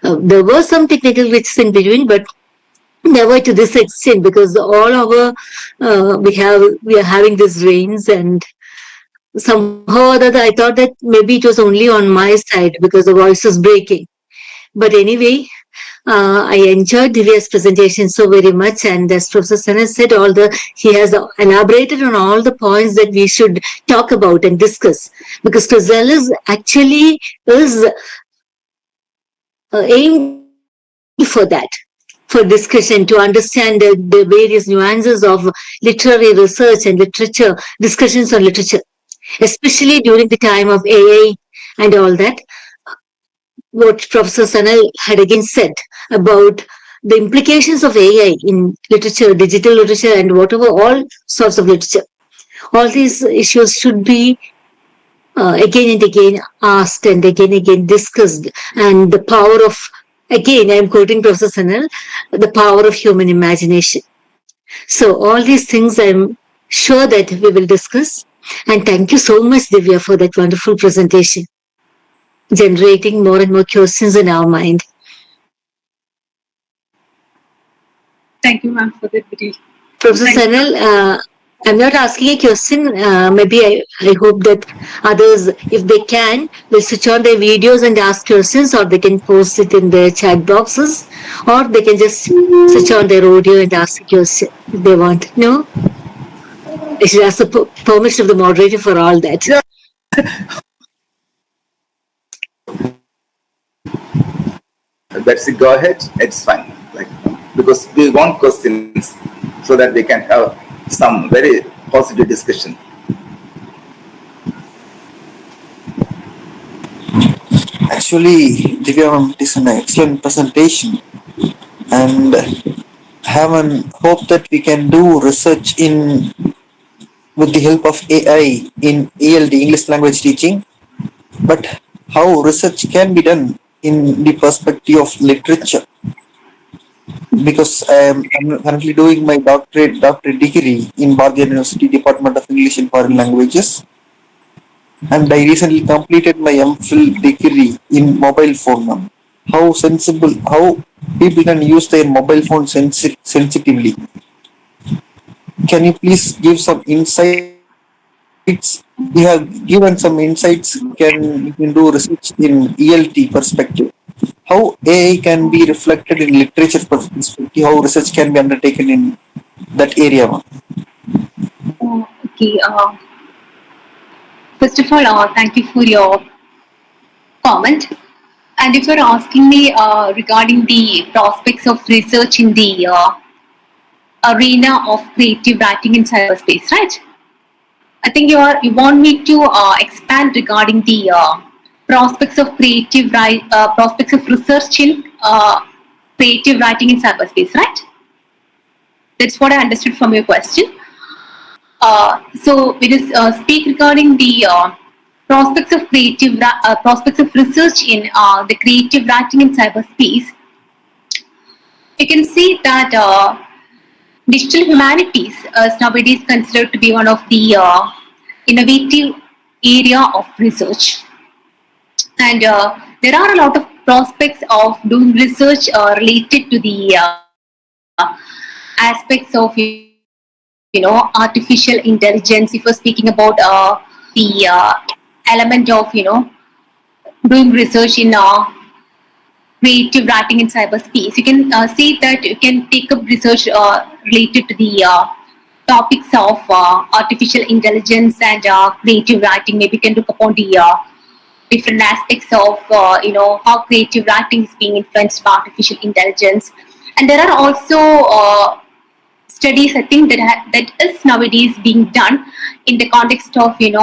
There were some technical glitches in between, but never to this extent, because all our we are having these rains, and somehow or other I thought that maybe it was only on my side because the voice was breaking. But anyway, I enjoyed Divya's presentation so very much, and as Professor Sana said, he has elaborated on all the points that we should talk about and discuss. Because Chrysalis actually is aimed for that, for discussion, to understand the various nuances of literary research and literature, discussions on literature, especially during the time of AI and all that. What Professor Sanal had again said about the implications of AI in literature, digital literature, and whatever, all sorts of literature. All these issues should be again and again asked and again discussed. And the power of, again, I'm quoting Professor Sanal, the power of human imagination. So all these things I'm sure that we will discuss. And thank you so much, Divya, for that wonderful presentation, generating more and more questions in our mind. Thank you, ma'am, for the very. Professor Sanal, I'm not asking a question. Maybe I hope that others, if they can, will switch on their videos and ask questions, or they can post it in their chat boxes, or they can just switch on their audio and ask a question if they want. No? I should ask the permission of the moderator for all that. Yeah. Betsy, go ahead. It's fine. Like, because we want questions so that we can have some very positive discussion. Actually, Divya, it is an excellent presentation, and have an hope that we can do research in with the help of AI in ELD, English language teaching. But how research can be done in the perspective of literature? Because I'm currently doing my doctorate degree in Bardhian University Department of English and Foreign Languages, and I recently completed my MPhil degree in mobile phone now. How people can use their mobile phone sensitively. Can you please give some insights? You have given some insights. You can do research in ELT perspective. How AI can be reflected in literature perspective. How research can be undertaken in that area. Okay. First of all, thank you for your comment. And if you're asking me regarding the prospects of research in the arena of creative writing in cyberspace, right? I think you want me to expand regarding the prospects of prospects of research in creative writing in cyberspace, right? That's what I understood from your question. So we just speak regarding the prospects of research in the creative writing in cyberspace. You can see that digital humanities is nowadays considered to be one of the innovative area of research, and there are a lot of prospects of doing research related to the aspects of artificial intelligence. If we're speaking about the element of doing research in creative writing in cyberspace, you can see that you can take up research related to the topics of artificial intelligence and creative writing. Maybe you can look upon the different aspects of how creative writing is being influenced by artificial intelligence. And there are also studies, I think, that is nowadays being done in the context of the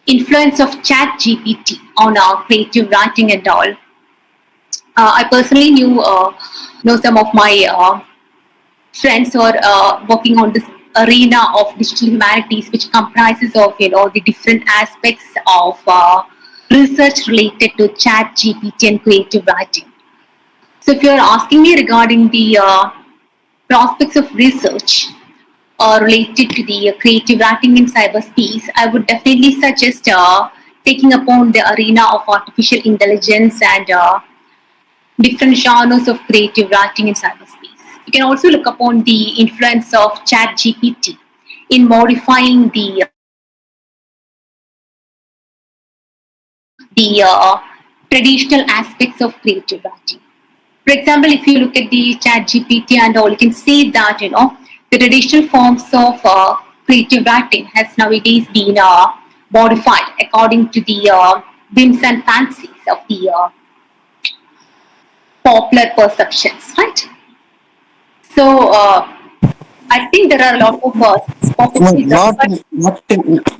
influence of Chat GPT on our creative writing and all. I personally know some of my friends who are working on this arena of digital humanities, which comprises of the different aspects of research related to Chat GPT and creative writing. So, if you are asking me regarding the prospects of research related to the creative writing in cyberspace, I would definitely suggest taking upon the arena of artificial intelligence and different genres of creative writing in cyberspace. You can also look upon the influence of ChatGPT in modifying the traditional aspects of creative writing. For example, if you look at the ChatGPT and all, you can see that the traditional forms of creative writing has nowadays been modified according to the whims and fancies of the popular perceptions, right? So I think there are a lot of No, possibilities.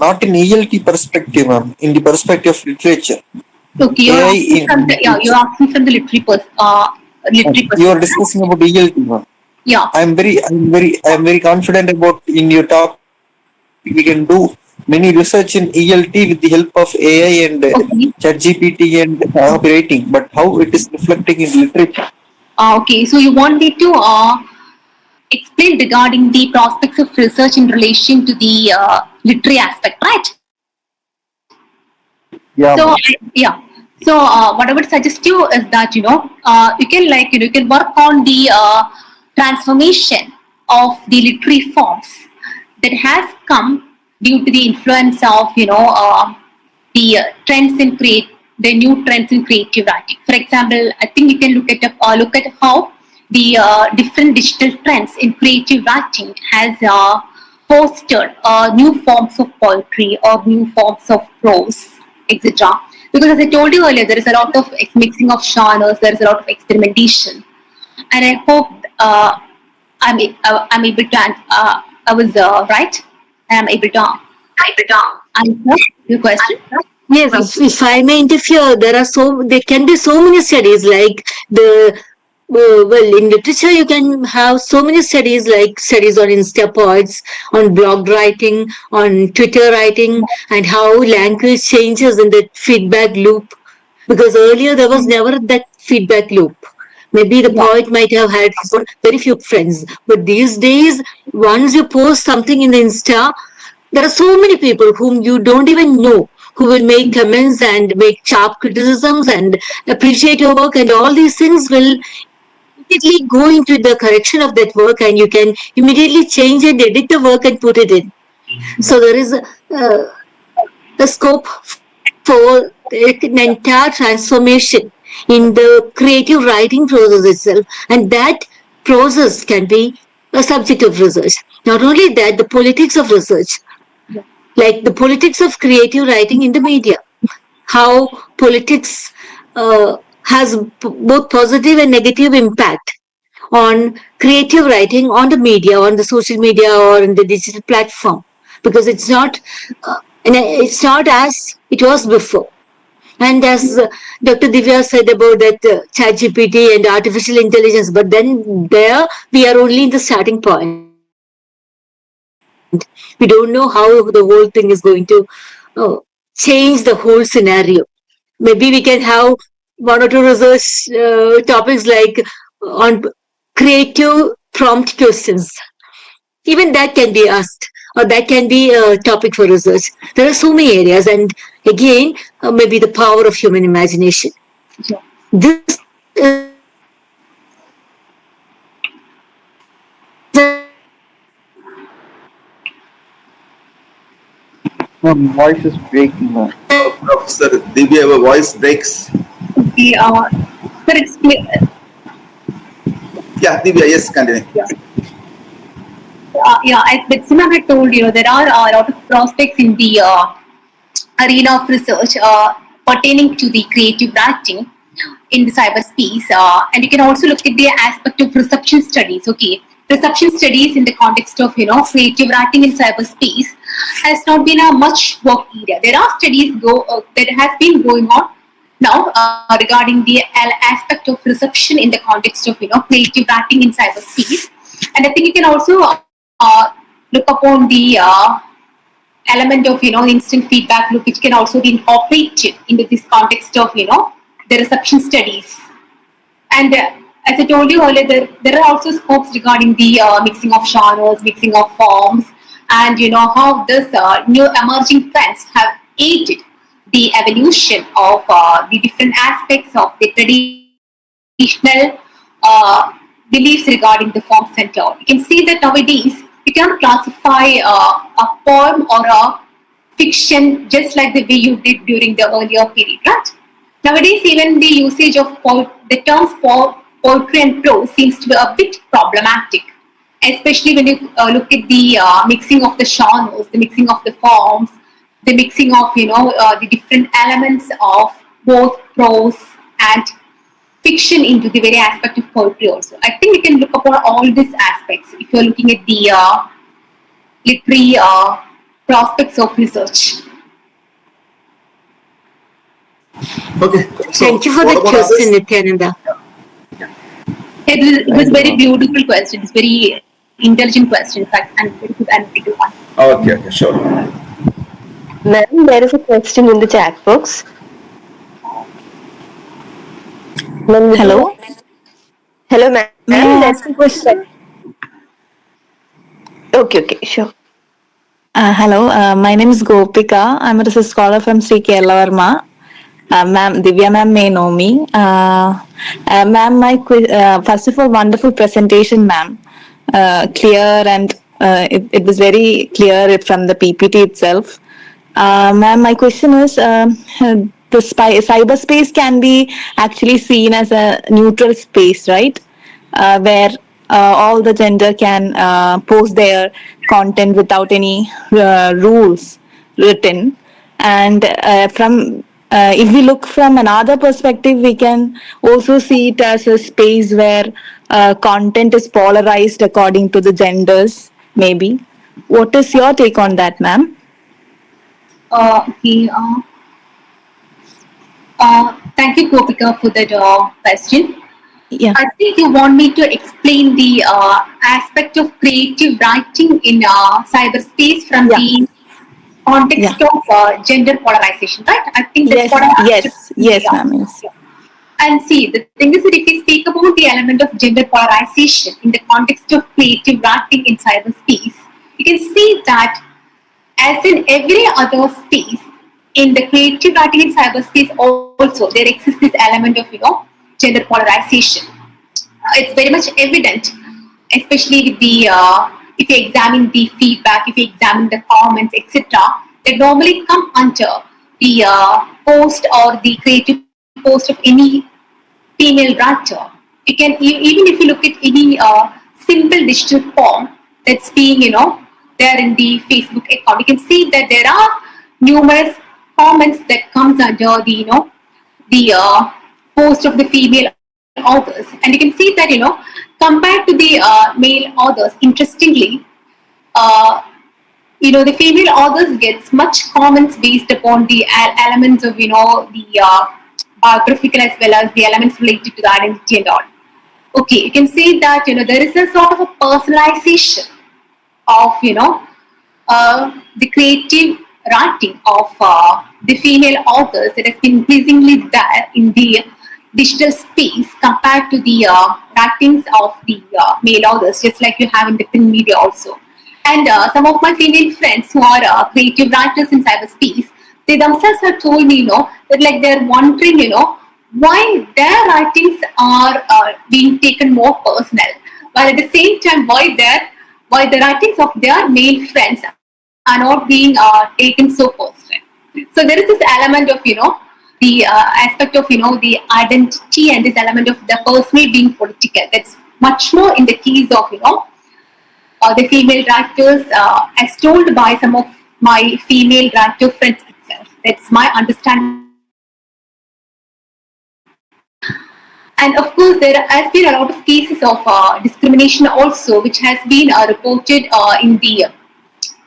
not in ELT perspective, ma'am. In the perspective of literature, Okay, you're AI asking from the in you're asking from the literary you are perspective. discussing about ELT, ma'am. Yeah. I'm very confident about in your topic. We can do many research in ELT with the help of AI and Okay. ChatGPT and writing. But how it is reflecting in literature? Okay. So you want me to explain regarding the prospects of research in relation to the literary aspect, right? Yeah, So ma'am. yeah. So what I would suggest you is that you can you can work on the transformation of the literary forms that has come due to the influence of the trends in create the new trends in creative writing. For example, I think you can look at how the different digital trends in creative writing has fostered new forms of poetry or new forms of prose, etc. Because as I told you earlier, there is a lot of mixing of genres, there is a lot of experimentation, and I hope I'm able to. I was right. I am able to answer your question. Yes, if I may interfere, there can be so many studies like well, in literature you can have so many studies like studies on Instapods, on blog writing, on Twitter writing, and how language changes in the feedback loop. Because earlier there was never that feedback loop. Maybe the Yeah. poet might have had very few friends, but these days, once you post something in the Insta, there are so many people whom you don't even know who will make comments and make sharp criticisms and appreciate your work, and all these things will immediately go into the correction of that work, and you can immediately change and edit the work and put it in. So there is a scope for an entire transformation in the creative writing process itself, and that process can be a subject of research. Not only that, the politics of research, like the politics of creative writing in the media, how politics has both positive and negative impact on creative writing on the media, on the social media, or in the digital platform, because it's not as it was before. And as Dr. Divya said about that ChatGPT and artificial intelligence, but then there we are only in the starting point. We don't know how the whole thing is going to change the whole scenario. Maybe we can have one or two research topics like on creative prompt questions. Even that can be asked, or that can be a topic for research. There are so many areas, and again, maybe the power of human imagination. Yeah. This is an area where research Ma'am, voice is breaking, ma'am. Professor Divya, your voice breaks. Okay. Sir, explain. Yeah, Divya, yes, continue. Yeah. Yeah. As Betsima had told, there are a lot of prospects in the arena of research pertaining to the creative writing in the cyberspace. And you can also look at the aspect of reception studies. Okay, reception studies in the context of creative writing in cyberspace has not been a much work area. There are studies that has been going on now regarding the aspect of reception in the context of creative writing in cyberspace. And I think you can also look upon the element of instant feedback loop, which can also be incorporated into this context of the reception studies. And as I told you earlier, there are also scopes regarding the mixing of genres, mixing of forms, and how this new emerging trends have aided the evolution of the different aspects of the traditional beliefs regarding the forms and all. You can see that nowadays you cannot classify a poem or a fiction just like the way you did during the earlier period, right? Nowadays, even the usage of the terms poetry and prose seems to be a bit problematic, especially when you look at the mixing of the genres, the mixing of the forms, the mixing of the different elements of both prose and fiction into the very aspect of poetry also. I think we can look upon all these aspects if you're looking at the literary prospects of research. Okay. So Thank you for what that about question, others? Nityananda. It was very beautiful question. It's very intelligent question, in fact, and very good analytical one. Okay, okay, sure. Ma'am, there is a question in the chat box. Ma'am, Hello, hello, ma'am. may I There's ask a question? okay, sure. Hello, my name is Gopika. I'm a research scholar from Sri Kerala Varma. Ma'am, Divya ma'am may know me. Ma'am, first of all, wonderful presentation, ma'am. Clear and it was very clear from the PPT itself. Ma'am, my question is, the cyberspace can be actually seen as a neutral space, right? Where all the gender can post their content without any rules written. And from if we look from another perspective, we can also see it as a space where content is polarized according to the genders, maybe. What is your take on that, ma'am? Okay. Thank you, Gopika, for that question. Yeah. I think you want me to explain the aspect of creative writing in cyberspace from the context Yeah. of gender polarization, right? I think that's Yes, what I yes, yes, yeah. ma'am. Yes. Yeah. And see, the thing is that if we speak about the element of gender polarization in the context of creative writing in cyberspace, you can see that as in every other space, in the creative writing in cyberspace also, there exists this element of, gender polarization. It's very much evident, especially with the, if you examine the feedback, if you examine the comments, etc., they normally come under the post or the creative post of any female writer. You can, even if you look at any simple digital form that's being, there in the Facebook account, you can see that there are numerous comments that comes under the, the post of the female authors. And you can see that, compared to the male authors, interestingly, uh, the female authors gets much comments based upon the elements of, the biographical as well as the elements related to the identity and all. Okay, you can see that, there is a sort of a personalization of, the creative writing of the female authors that has been increasingly there in the digital space compared to the writings of the male authors, just like you have in the print media also. And some of my female friends who are creative writers in cyberspace, they themselves have told me, that like they're wondering, why their writings are being taken more personal, while at the same time, why the writings of their male friends are not being taken so personal. So there is this element of, the aspect of, the identity and this element of the personal being political. That's much more in the case of, the female writers, as told by some of my female writer friends itself. That's my understanding. And of course, there has been a lot of cases of discrimination also, which has been reported in the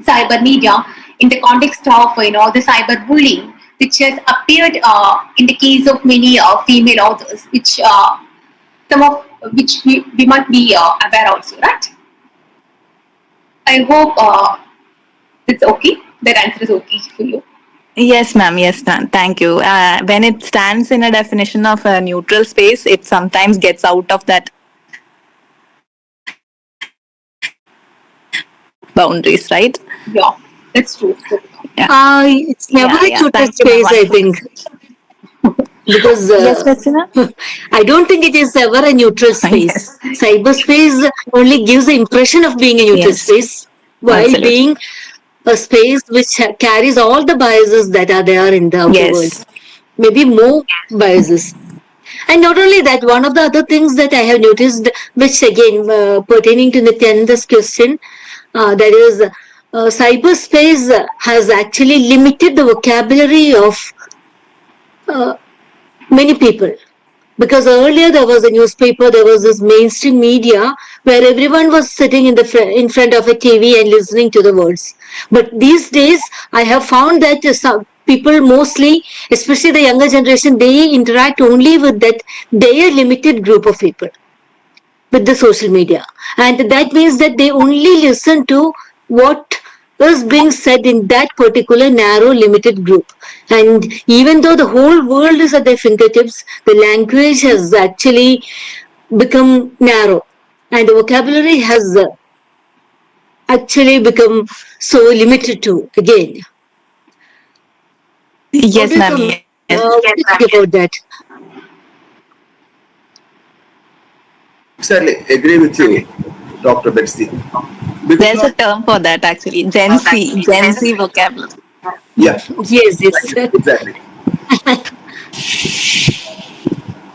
cyber media in the context of the cyber bullying, which has appeared in the case of many female authors, which some of which we might be aware also, right? I hope it's okay. That answer is okay for you. Yes, ma'am. Yes, ma'am. Thank you. When it stands in a definition of a neutral space, it sometimes gets out of that boundaries, right? Yeah, that's true. It's never a neutral Thank you, ma'am. space, I Wonderful. think, because Yes, Rachana? I don't think it is ever a neutral space. Yes. Cyberspace only gives the impression of being a neutral Yes. space while Absolutely. being a space which carries all the biases that are there in the outer world. Yes. Maybe more biases. And not only that, one of the other things that I have noticed, which again pertaining to Nityananda's question, that is, cyberspace has actually limited the vocabulary of many people. Because earlier there was a newspaper, there was this mainstream media where everyone was sitting in front of a TV and listening to the words. But these days, I have found that some people mostly, especially the younger generation, they interact only with that their limited group of people with the social media. And that means that they only listen to what is being said in that particular narrow limited group. And even though the whole world is at their fingertips, the language has actually become narrow and the vocabulary has actually become so limited too again. Yes, ma'am. Yes. What do you think about that? Exactly, agree with you, Dr. Betsy. Because There's a term for that actually. Gen Z vocabulary. yeah, Yes, yes. exactly.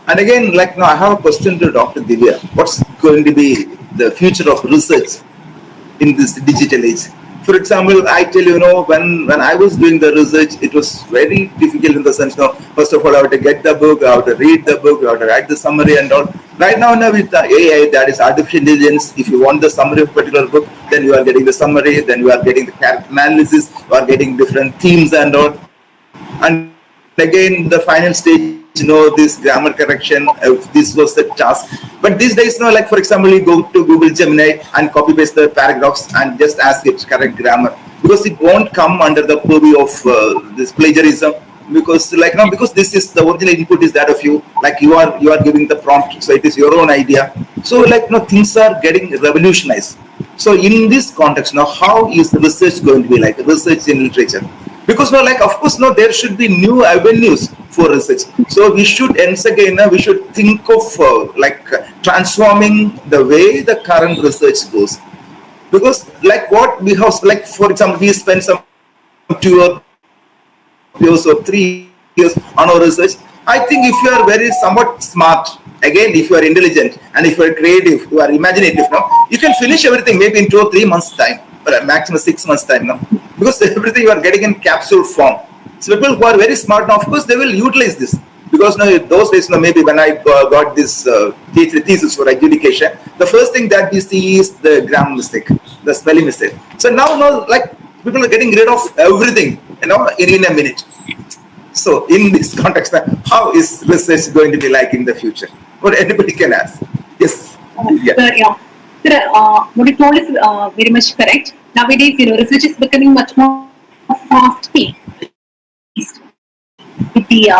And again, like now, I have a question to Dr. Divya. What's going to be the future of research in this digital age? For example, I tell you, when I was doing the research, it was very difficult in the sense, first of all, I have to get the book, I have to read the book, I have to write the summary and all. Right now, with the AI, that is artificial intelligence, if you want the summary of a particular book, then you are getting the summary, then you are getting the character analysis, you are getting different themes and all. And again, the final stage, this grammar correction, this was the task. But these days, like for example, you go to Google Gemini and copy paste the paragraphs and just ask it correct grammar, because it won't come under the purview of this plagiarism. Because because this is the original input is that of you, like you are giving the prompt, so it is your own idea. So things are getting revolutionized. So in this context, now how is research going to be like research in literature? Because of course there should be new avenues for research. So we should once again we should think of transforming the way the current research goes. Because what we have, for example, we spend some 2 years or 3 years on our research. I think if you are very somewhat smart, again, if you are intelligent and if you are creative, you are imaginative, you can finish everything maybe in 2 or 3 months time, or maximum 6 months time, because everything you are getting in capsule form. So people who are very smart now, of course, they will utilize this. Because those days, maybe when I got this PhD thesis for adjudication, the first thing that we see is the grammar mistake, the spelling mistake. So now, people are getting rid of everything, in a minute. So in this context, how is research going to be like in the future? Or anybody can ask. Yes. Yeah. Sir, what you told is very much correct. Nowadays, research is becoming much more fast-paced with the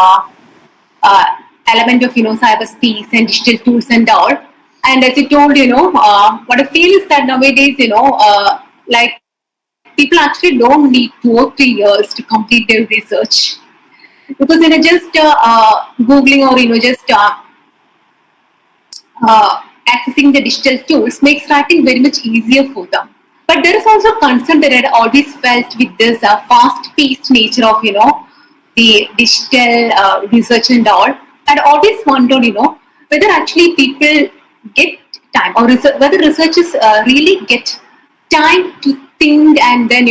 element of cyberspace and digital tools and all. And as you told, what I feel is that nowadays, like people actually don't need 2 or 3 years to complete their research, because just googling or just accessing the digital tools makes writing very much easier for them. But there is also concern that I always felt with this fast-paced nature of the digital research and all. I'd always wondered whether actually people get time, or whether researchers really get time to think and then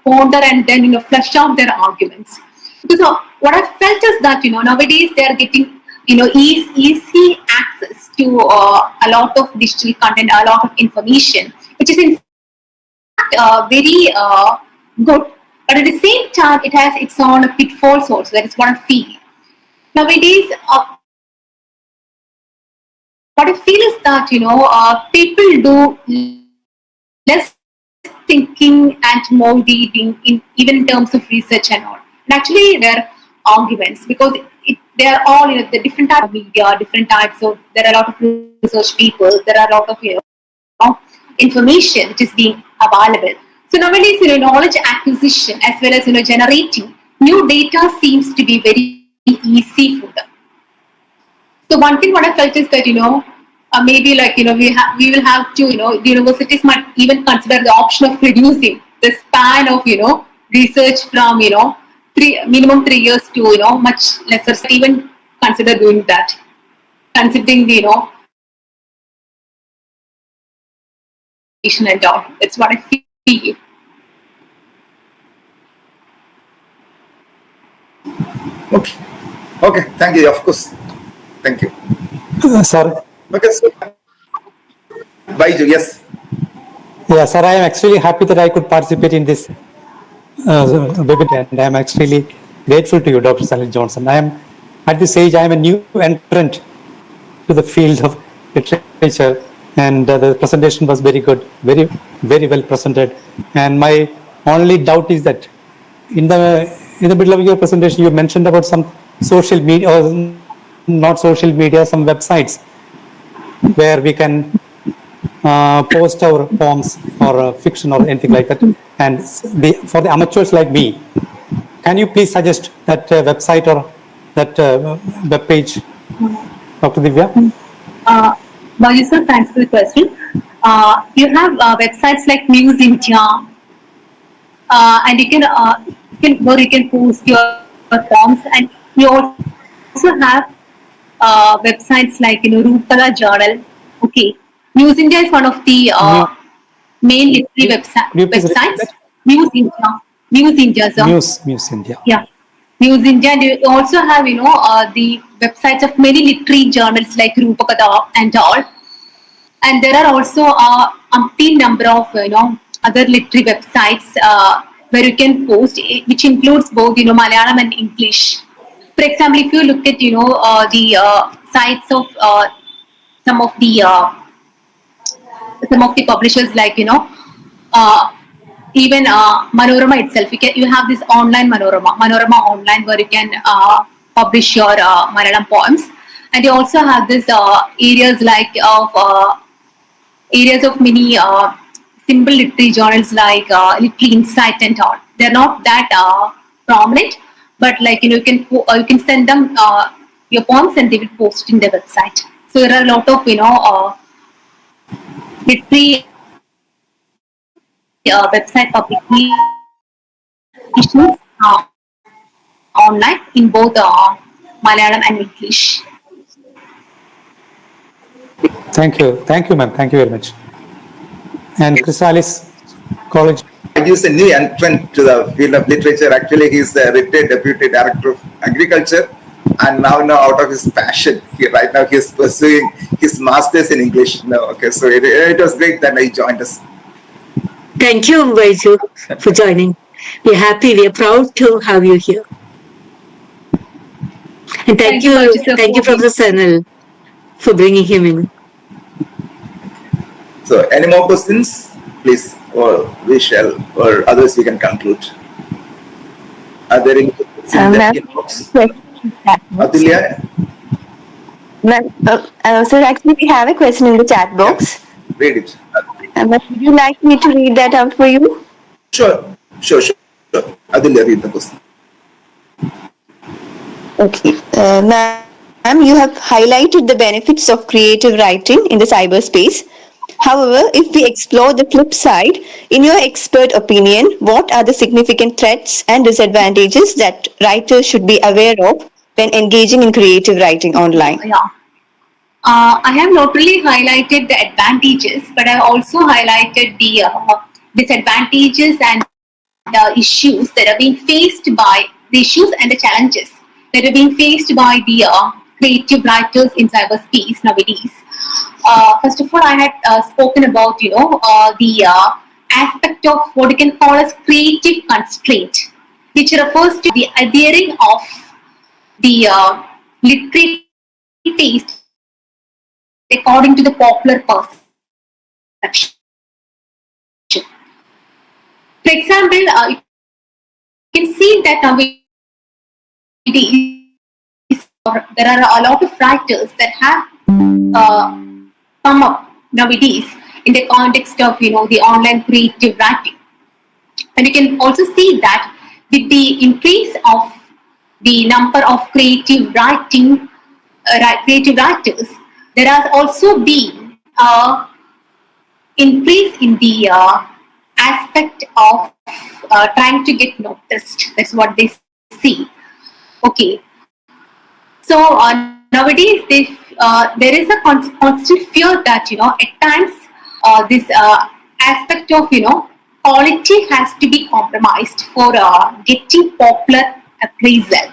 ponder and then flesh out their arguments. Because what I felt is that nowadays they are getting easy access to a lot of digital content, a lot of information, which is in fact very good. But at the same time, it has its own pitfalls also. That is what I feel. Nowadays, what I feel is that people do less thinking and more reading even in terms of research and all. And actually, there are arguments because they are all the different type of media, different types of. There are a lot of research people. There are a lot of information which is being available. So nowadays, knowledge acquisition as well as generating new data seems to be very easy for them. So one thing what I felt is that maybe like we will have to the universities might even consider the option of reducing the span of research from minimum 3 years to much lesser. Even consider doing that, considering the and all. That's what I feel. Okay. Okay. Thank you. Of course. Thank you. Sir. Okay. So, Baiju, yes. Yeah, sir. I am actually happy that I could participate in this webinar, and I am actually grateful to you, Dr. Sanil Johnson. I am at this age. I am a new entrant to the field of literature, and the presentation was very good, very well presented. And my only doubt is that in the middle of your presentation, you mentioned about some social media or not social media, some websites where we can post our poems or fiction or anything like that. And for the amateurs like me, can you please suggest that website or that web page, Dr. Divya? Baju sir, thanks for the question. You have websites like News India, and you can post your forms, and you also have websites like Rupala Journal. Okay, News India is one of the main literary websites. News India, sir. News India. Yeah. News India, and you also have the websites of many literary journals like Rupakatha and all. And there are also umpteen number of other literary websites where you can post, which includes both Malayalam and English. For example, if you look at the sites of some of the publishers like even Manorama itself, you have this online Manorama online, where you can publish your Malayalam poems, and you also have this areas like areas of many simple literary journals like Literary Insight and all. They're not that prominent, but like you can send them your poems and they will post it in their website. So there are a lot of literary website publications online in both Malayalam and English. Thank you, ma'am. Thank you very much. And Chrysalis College. I use a new entrant to the field of literature. Actually, he's the retired deputy director of agriculture, and now out of his passion, right now he's pursuing his masters in English. Okay, so it was great that he joined us. Thank you, Baiju, for joining. We're happy, we're proud to have you here. And thank you, Professor Sanil, for bringing him in. So, any more questions, please, or we shall, or others we can conclude. Are there any questions in the inbox? Atulya? So actually, we have a question in the chat box. Yeah. Read it. Would you like me to read that out for you? Sure. Atulya, read the question. Okay. Ma'am, you have highlighted the benefits of creative writing in the cyberspace. However, if we explore the flip side, in your expert opinion, what are the significant threats and disadvantages that writers should be aware of when engaging in creative writing online? Yeah. I have not really highlighted the advantages, but I have also highlighted the disadvantages and issues that are being faced by the issues and the challenges that are being faced by the creative writers in cyberspace nowadays. First of all, I had spoken about the aspect of what you can call as creative constraint, which refers to the adhering of the literary taste according to the popular perception. For example, you can see that nowadays there are a lot of writers that have come up nowadays in the context of the online creative writing, and you can also see that with the increase of the number of creative writers, there has also been a increase in the aspect of trying to get noticed. That's what they see. Okay, so nowadays there is a constant fear that at times this aspect of quality has to be compromised for getting popular appraisal.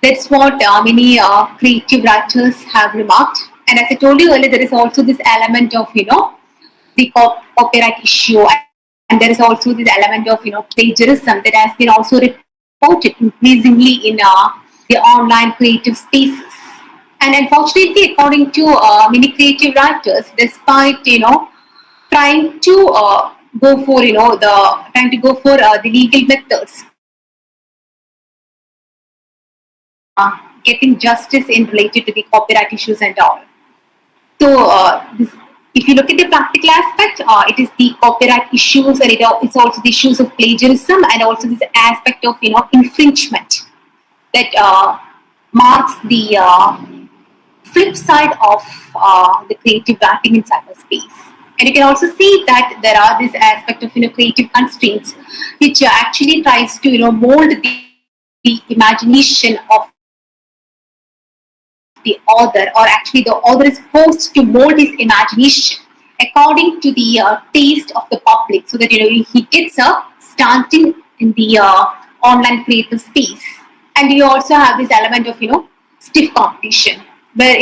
That's what many creative writers have remarked. And as I told you earlier, there is also this element of the copyright issue, and there is also this element of plagiarism that has been also reported increasingly in the online creative spaces. And unfortunately, according to many creative writers, despite trying to go for the legal methods getting justice in related to the copyright issues and all. So if you look at the practical aspect, it is the copyright issues, and it's also the issues of plagiarism, and also this aspect of infringement that marks the flip side of the creative writing in cyberspace. And you can also see that there are this aspect of creative constraints, which actually tries to mold the imagination of the author, or actually the author is forced to mold his imagination according to the taste of the public, so that he gets a standing in the online creative space. And you also have this element of stiff competition, where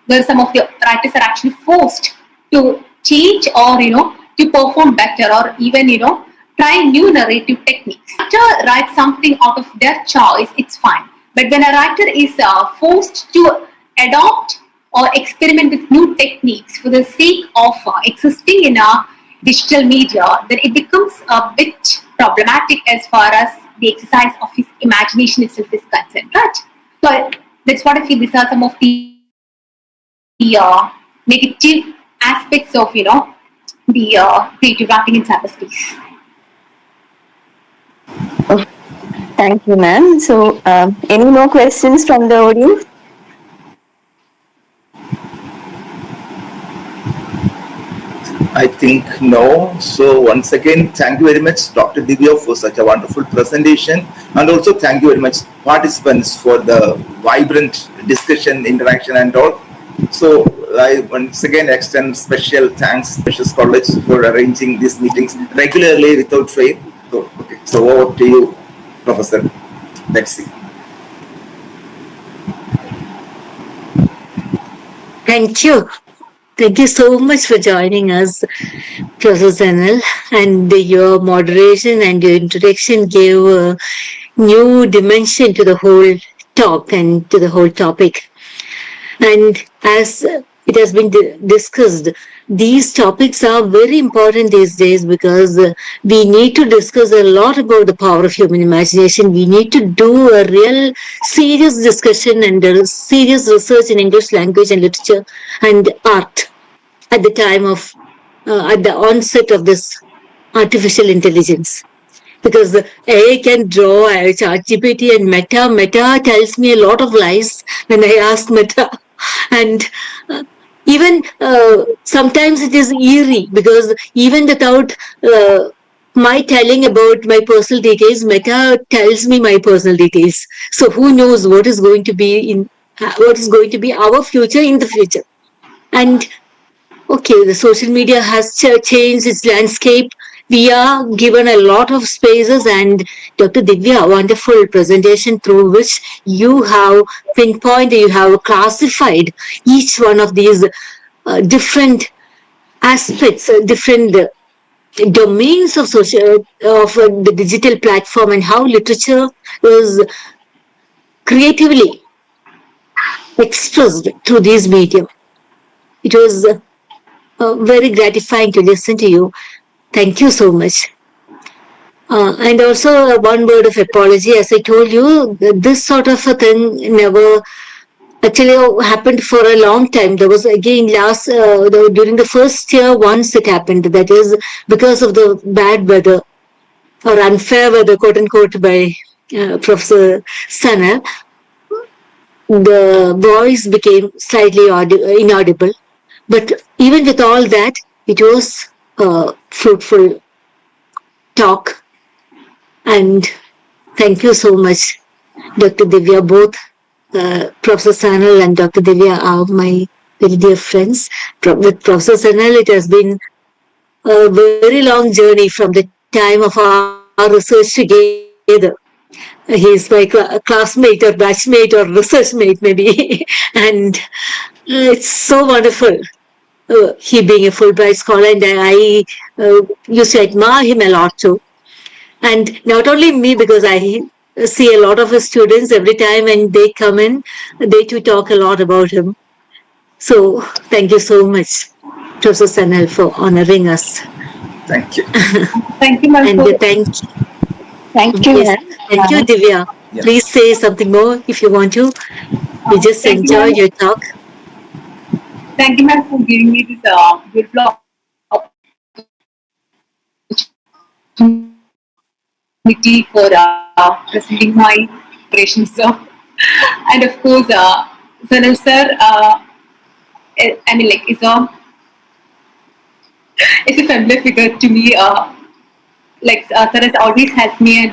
where some of the writers are actually forced to change, or to perform better, or even try new narrative techniques. If a writer writes something out of their choice, it's fine. But when a writer is forced to adopt or experiment with new techniques for the sake of existing in a digital media, then it becomes a bit problematic as far as the exercise of his imagination itself is concerned, right? So that's what I feel. These are some of the negative aspects of the creative writing in cyberspace. Oh, thank you, ma'am. So, any more questions from the audience? I think no. So once again, thank you very much, Dr. Divya, for such a wonderful presentation, and also thank you very much, participants, for the vibrant discussion, interaction, and all. So I once again extend special thanks to Precious College for arranging these meetings regularly without fail. So, okay, so over to you, Professor. Let's see. Thank you. Thank you so much for joining us, Professor Sanil. And your moderation and your introduction gave a new dimension to the whole talk and to the whole topic. And as it has been discussed, these topics are very important these days, because we need to discuss a lot about the power of human imagination. We need to do a real serious discussion and serious research in English language and literature and art at the time of, at the onset of this artificial intelligence. Because AI can draw, ChatGPT and Meta tells me a lot of lies when I ask Meta. And even sometimes it is eerie, because even without my telling about my personal details, Meta tells me my personal details. So who knows what is going to be our future in the future. And okay, the social media has changed its landscape. we are given a lot of spaces, and Dr. Divya, wonderful presentation through which you have pinpointed, you have classified each one of these different aspects, different domains of social of the digital platform, and how literature is creatively expressed through these medium. It was very gratifying to listen to you. Thank you so much. And also one word of apology. As I told you, this sort of a thing never actually happened for a long time. There was again during the first year once it happened. That is because of the bad weather or unfair weather, quote unquote, by Professor Sanil. The voice became slightly inaudible. But even with all that, it was a fruitful talk. And thank you so much, Dr. Divya. Both Professor Sanil and Dr. Divya are my very dear friends. With Professor Sanil, it has been a very long journey from the time of our research together. He is my classmate or batchmate or research mate, maybe. And it's so wonderful. He being a Fulbright scholar, and I used to admire him a lot too. And not only me, because I see a lot of his students every time when they come in, they too talk a lot about him. So thank you so much, Professor Sanal, for honoring us. Thank you. Thank you, ma'am. And Thank you. thank you, Divya. Yeah. Please say something more if you want to. We just Thank you, enjoyed ma'am. your talk. Thank you, ma'am, for giving me this beautiful opportunity for presenting my operations. So, and of course, Sanil sir, I mean, like, it's a familiar figure to me. Like, sir has always helped me, and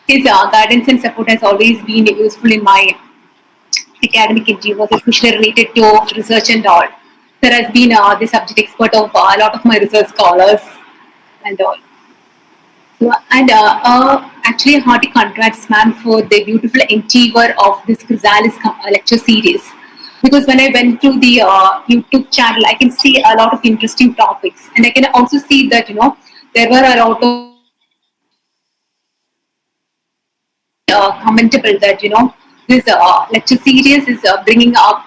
his guidance and support has always been useful in my academic endeavors, especially related to research and all. There has been the subject expert of a lot of my research scholars and all. So, and actually, hearty congrats, ma'am, for the beautiful endeavor of this Chrysalis lecture series. Because when I went to the YouTube channel, I can see a lot of interesting topics, and I can also see that there were a lot of commentable that this lecture series is bringing up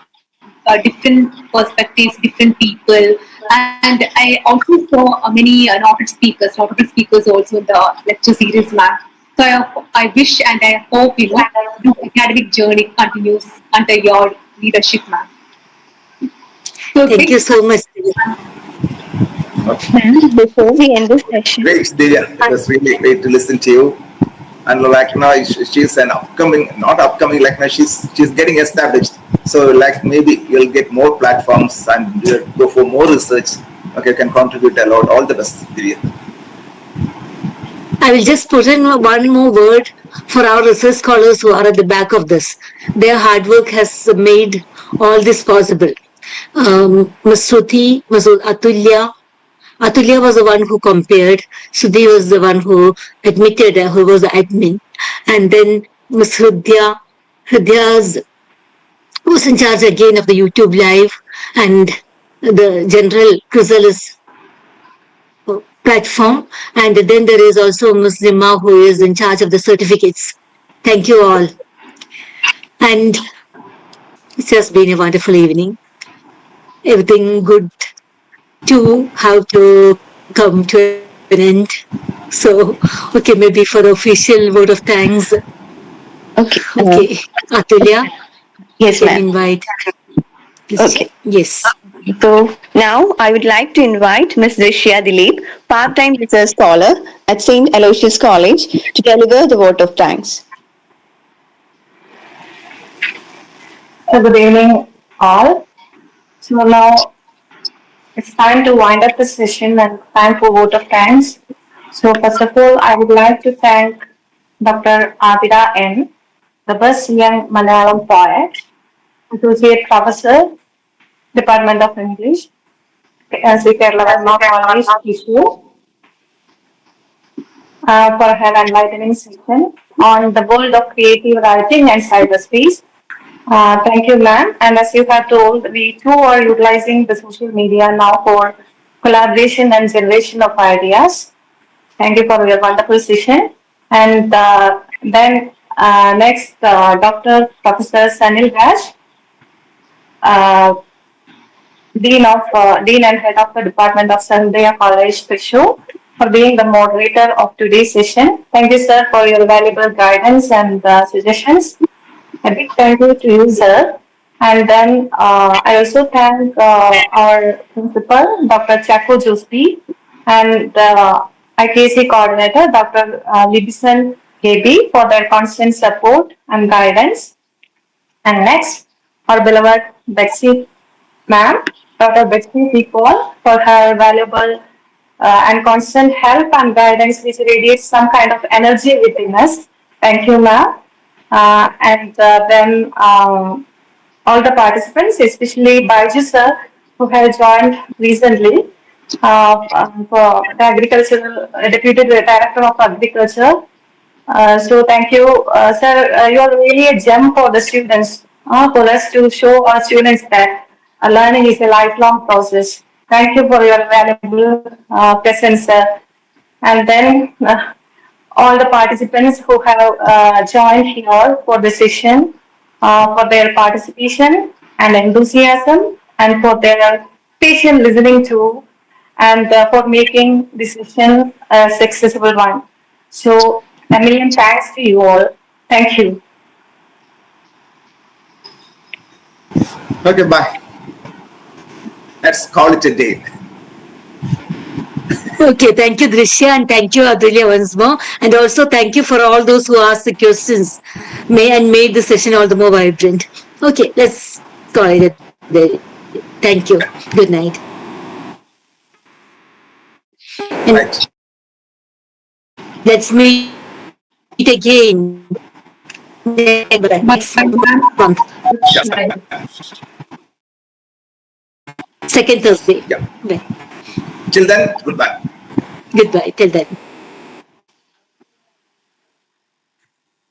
different perspectives, different people, and I also saw notable speakers also in the lecture series, ma'am. So I wish and I hope the academic journey continues under your leadership, ma'am. So Thank you so much. Okay. Ma'am, before we end this session, Great, Divya. It was really great to listen to you. And like now, she's an upcoming, not upcoming, like now she's getting established. So like maybe you'll get more platforms and go for more research. Okay, can contribute a lot. All the best, Divya. I will just put in one more word for our research scholars who are at the back of this. Their hard work has made all this possible. Ms. Shruti, Ms. Atulya. Atulya was the one who compared. Shruti was the one who admitted, who was the admin. And then Ms. Hridya was in charge again of the YouTube Live and the general Chrysalis platform. And then there is also Ms. Nima, who is in charge of the certificates. Thank you all. And it's just been a wonderful evening. Everything good to have to come to an end. So, okay, maybe for the official vote of thanks. okay. Okay, Atulya, Yes, can ma'am. invite. Please. Okay. Yes. So now I would like to invite Ms. Drishya Dilip, part-time research scholar at St. Aloysius College, to deliver the vote of thanks. So good evening all. So now it's time to wind up the session and time for vote of thanks. So first of all, I would like to thank Dr. Divya N, the best young Malayalam poet, Associate Professor, Department of English, Sri Kerala College, Tissue, for her enlightening session on the world of creative writing and cyberspace. Thank you, ma'am. And as you have told, we too are utilizing the social media now for collaboration and generation of ideas. Thank you for your wonderful session. And then next, Dr. Professor Sanil Raj, uh, Dean and Head of the Department of Sandhya College, Thrissur, for being the moderator of today's session. Thank you, sir, for your valuable guidance and suggestions. A big thank you to you, sir. And then I also thank our principal, Dr. Chako Jospi, and IKC coordinator, Dr. Libison KB, for their constant support and guidance. And next, our beloved Betsy ma'am, Dr. Betsy Sequel, for her valuable and constant help and guidance, which radiates some kind of energy within us. Thank you, ma'am. And then all the participants, especially Baiju sir, who has joined recently for the agricultural deputy director of agriculture. So thank you, sir. You are really a gem for the students, for us to show our students that learning is a lifelong process. Thank you for your valuable presence, sir. And then all the participants who have joined here for the session, for their participation and enthusiasm, and for their patient listening to, and for making this session a successful one. So, a million thanks to you all. Thank you. Okay, bye. Let's call it a day. Okay, thank you, Drishya, and thank you, Adulia, once more. And also thank you for all those who asked the questions and made the session all the more vibrant. Okay, let's call it a day. Thank you. Good night. And Right. let's meet again next month. Yes. Second Thursday. Yeah. Bye. Till then, goodbye. Goodbye. Till then.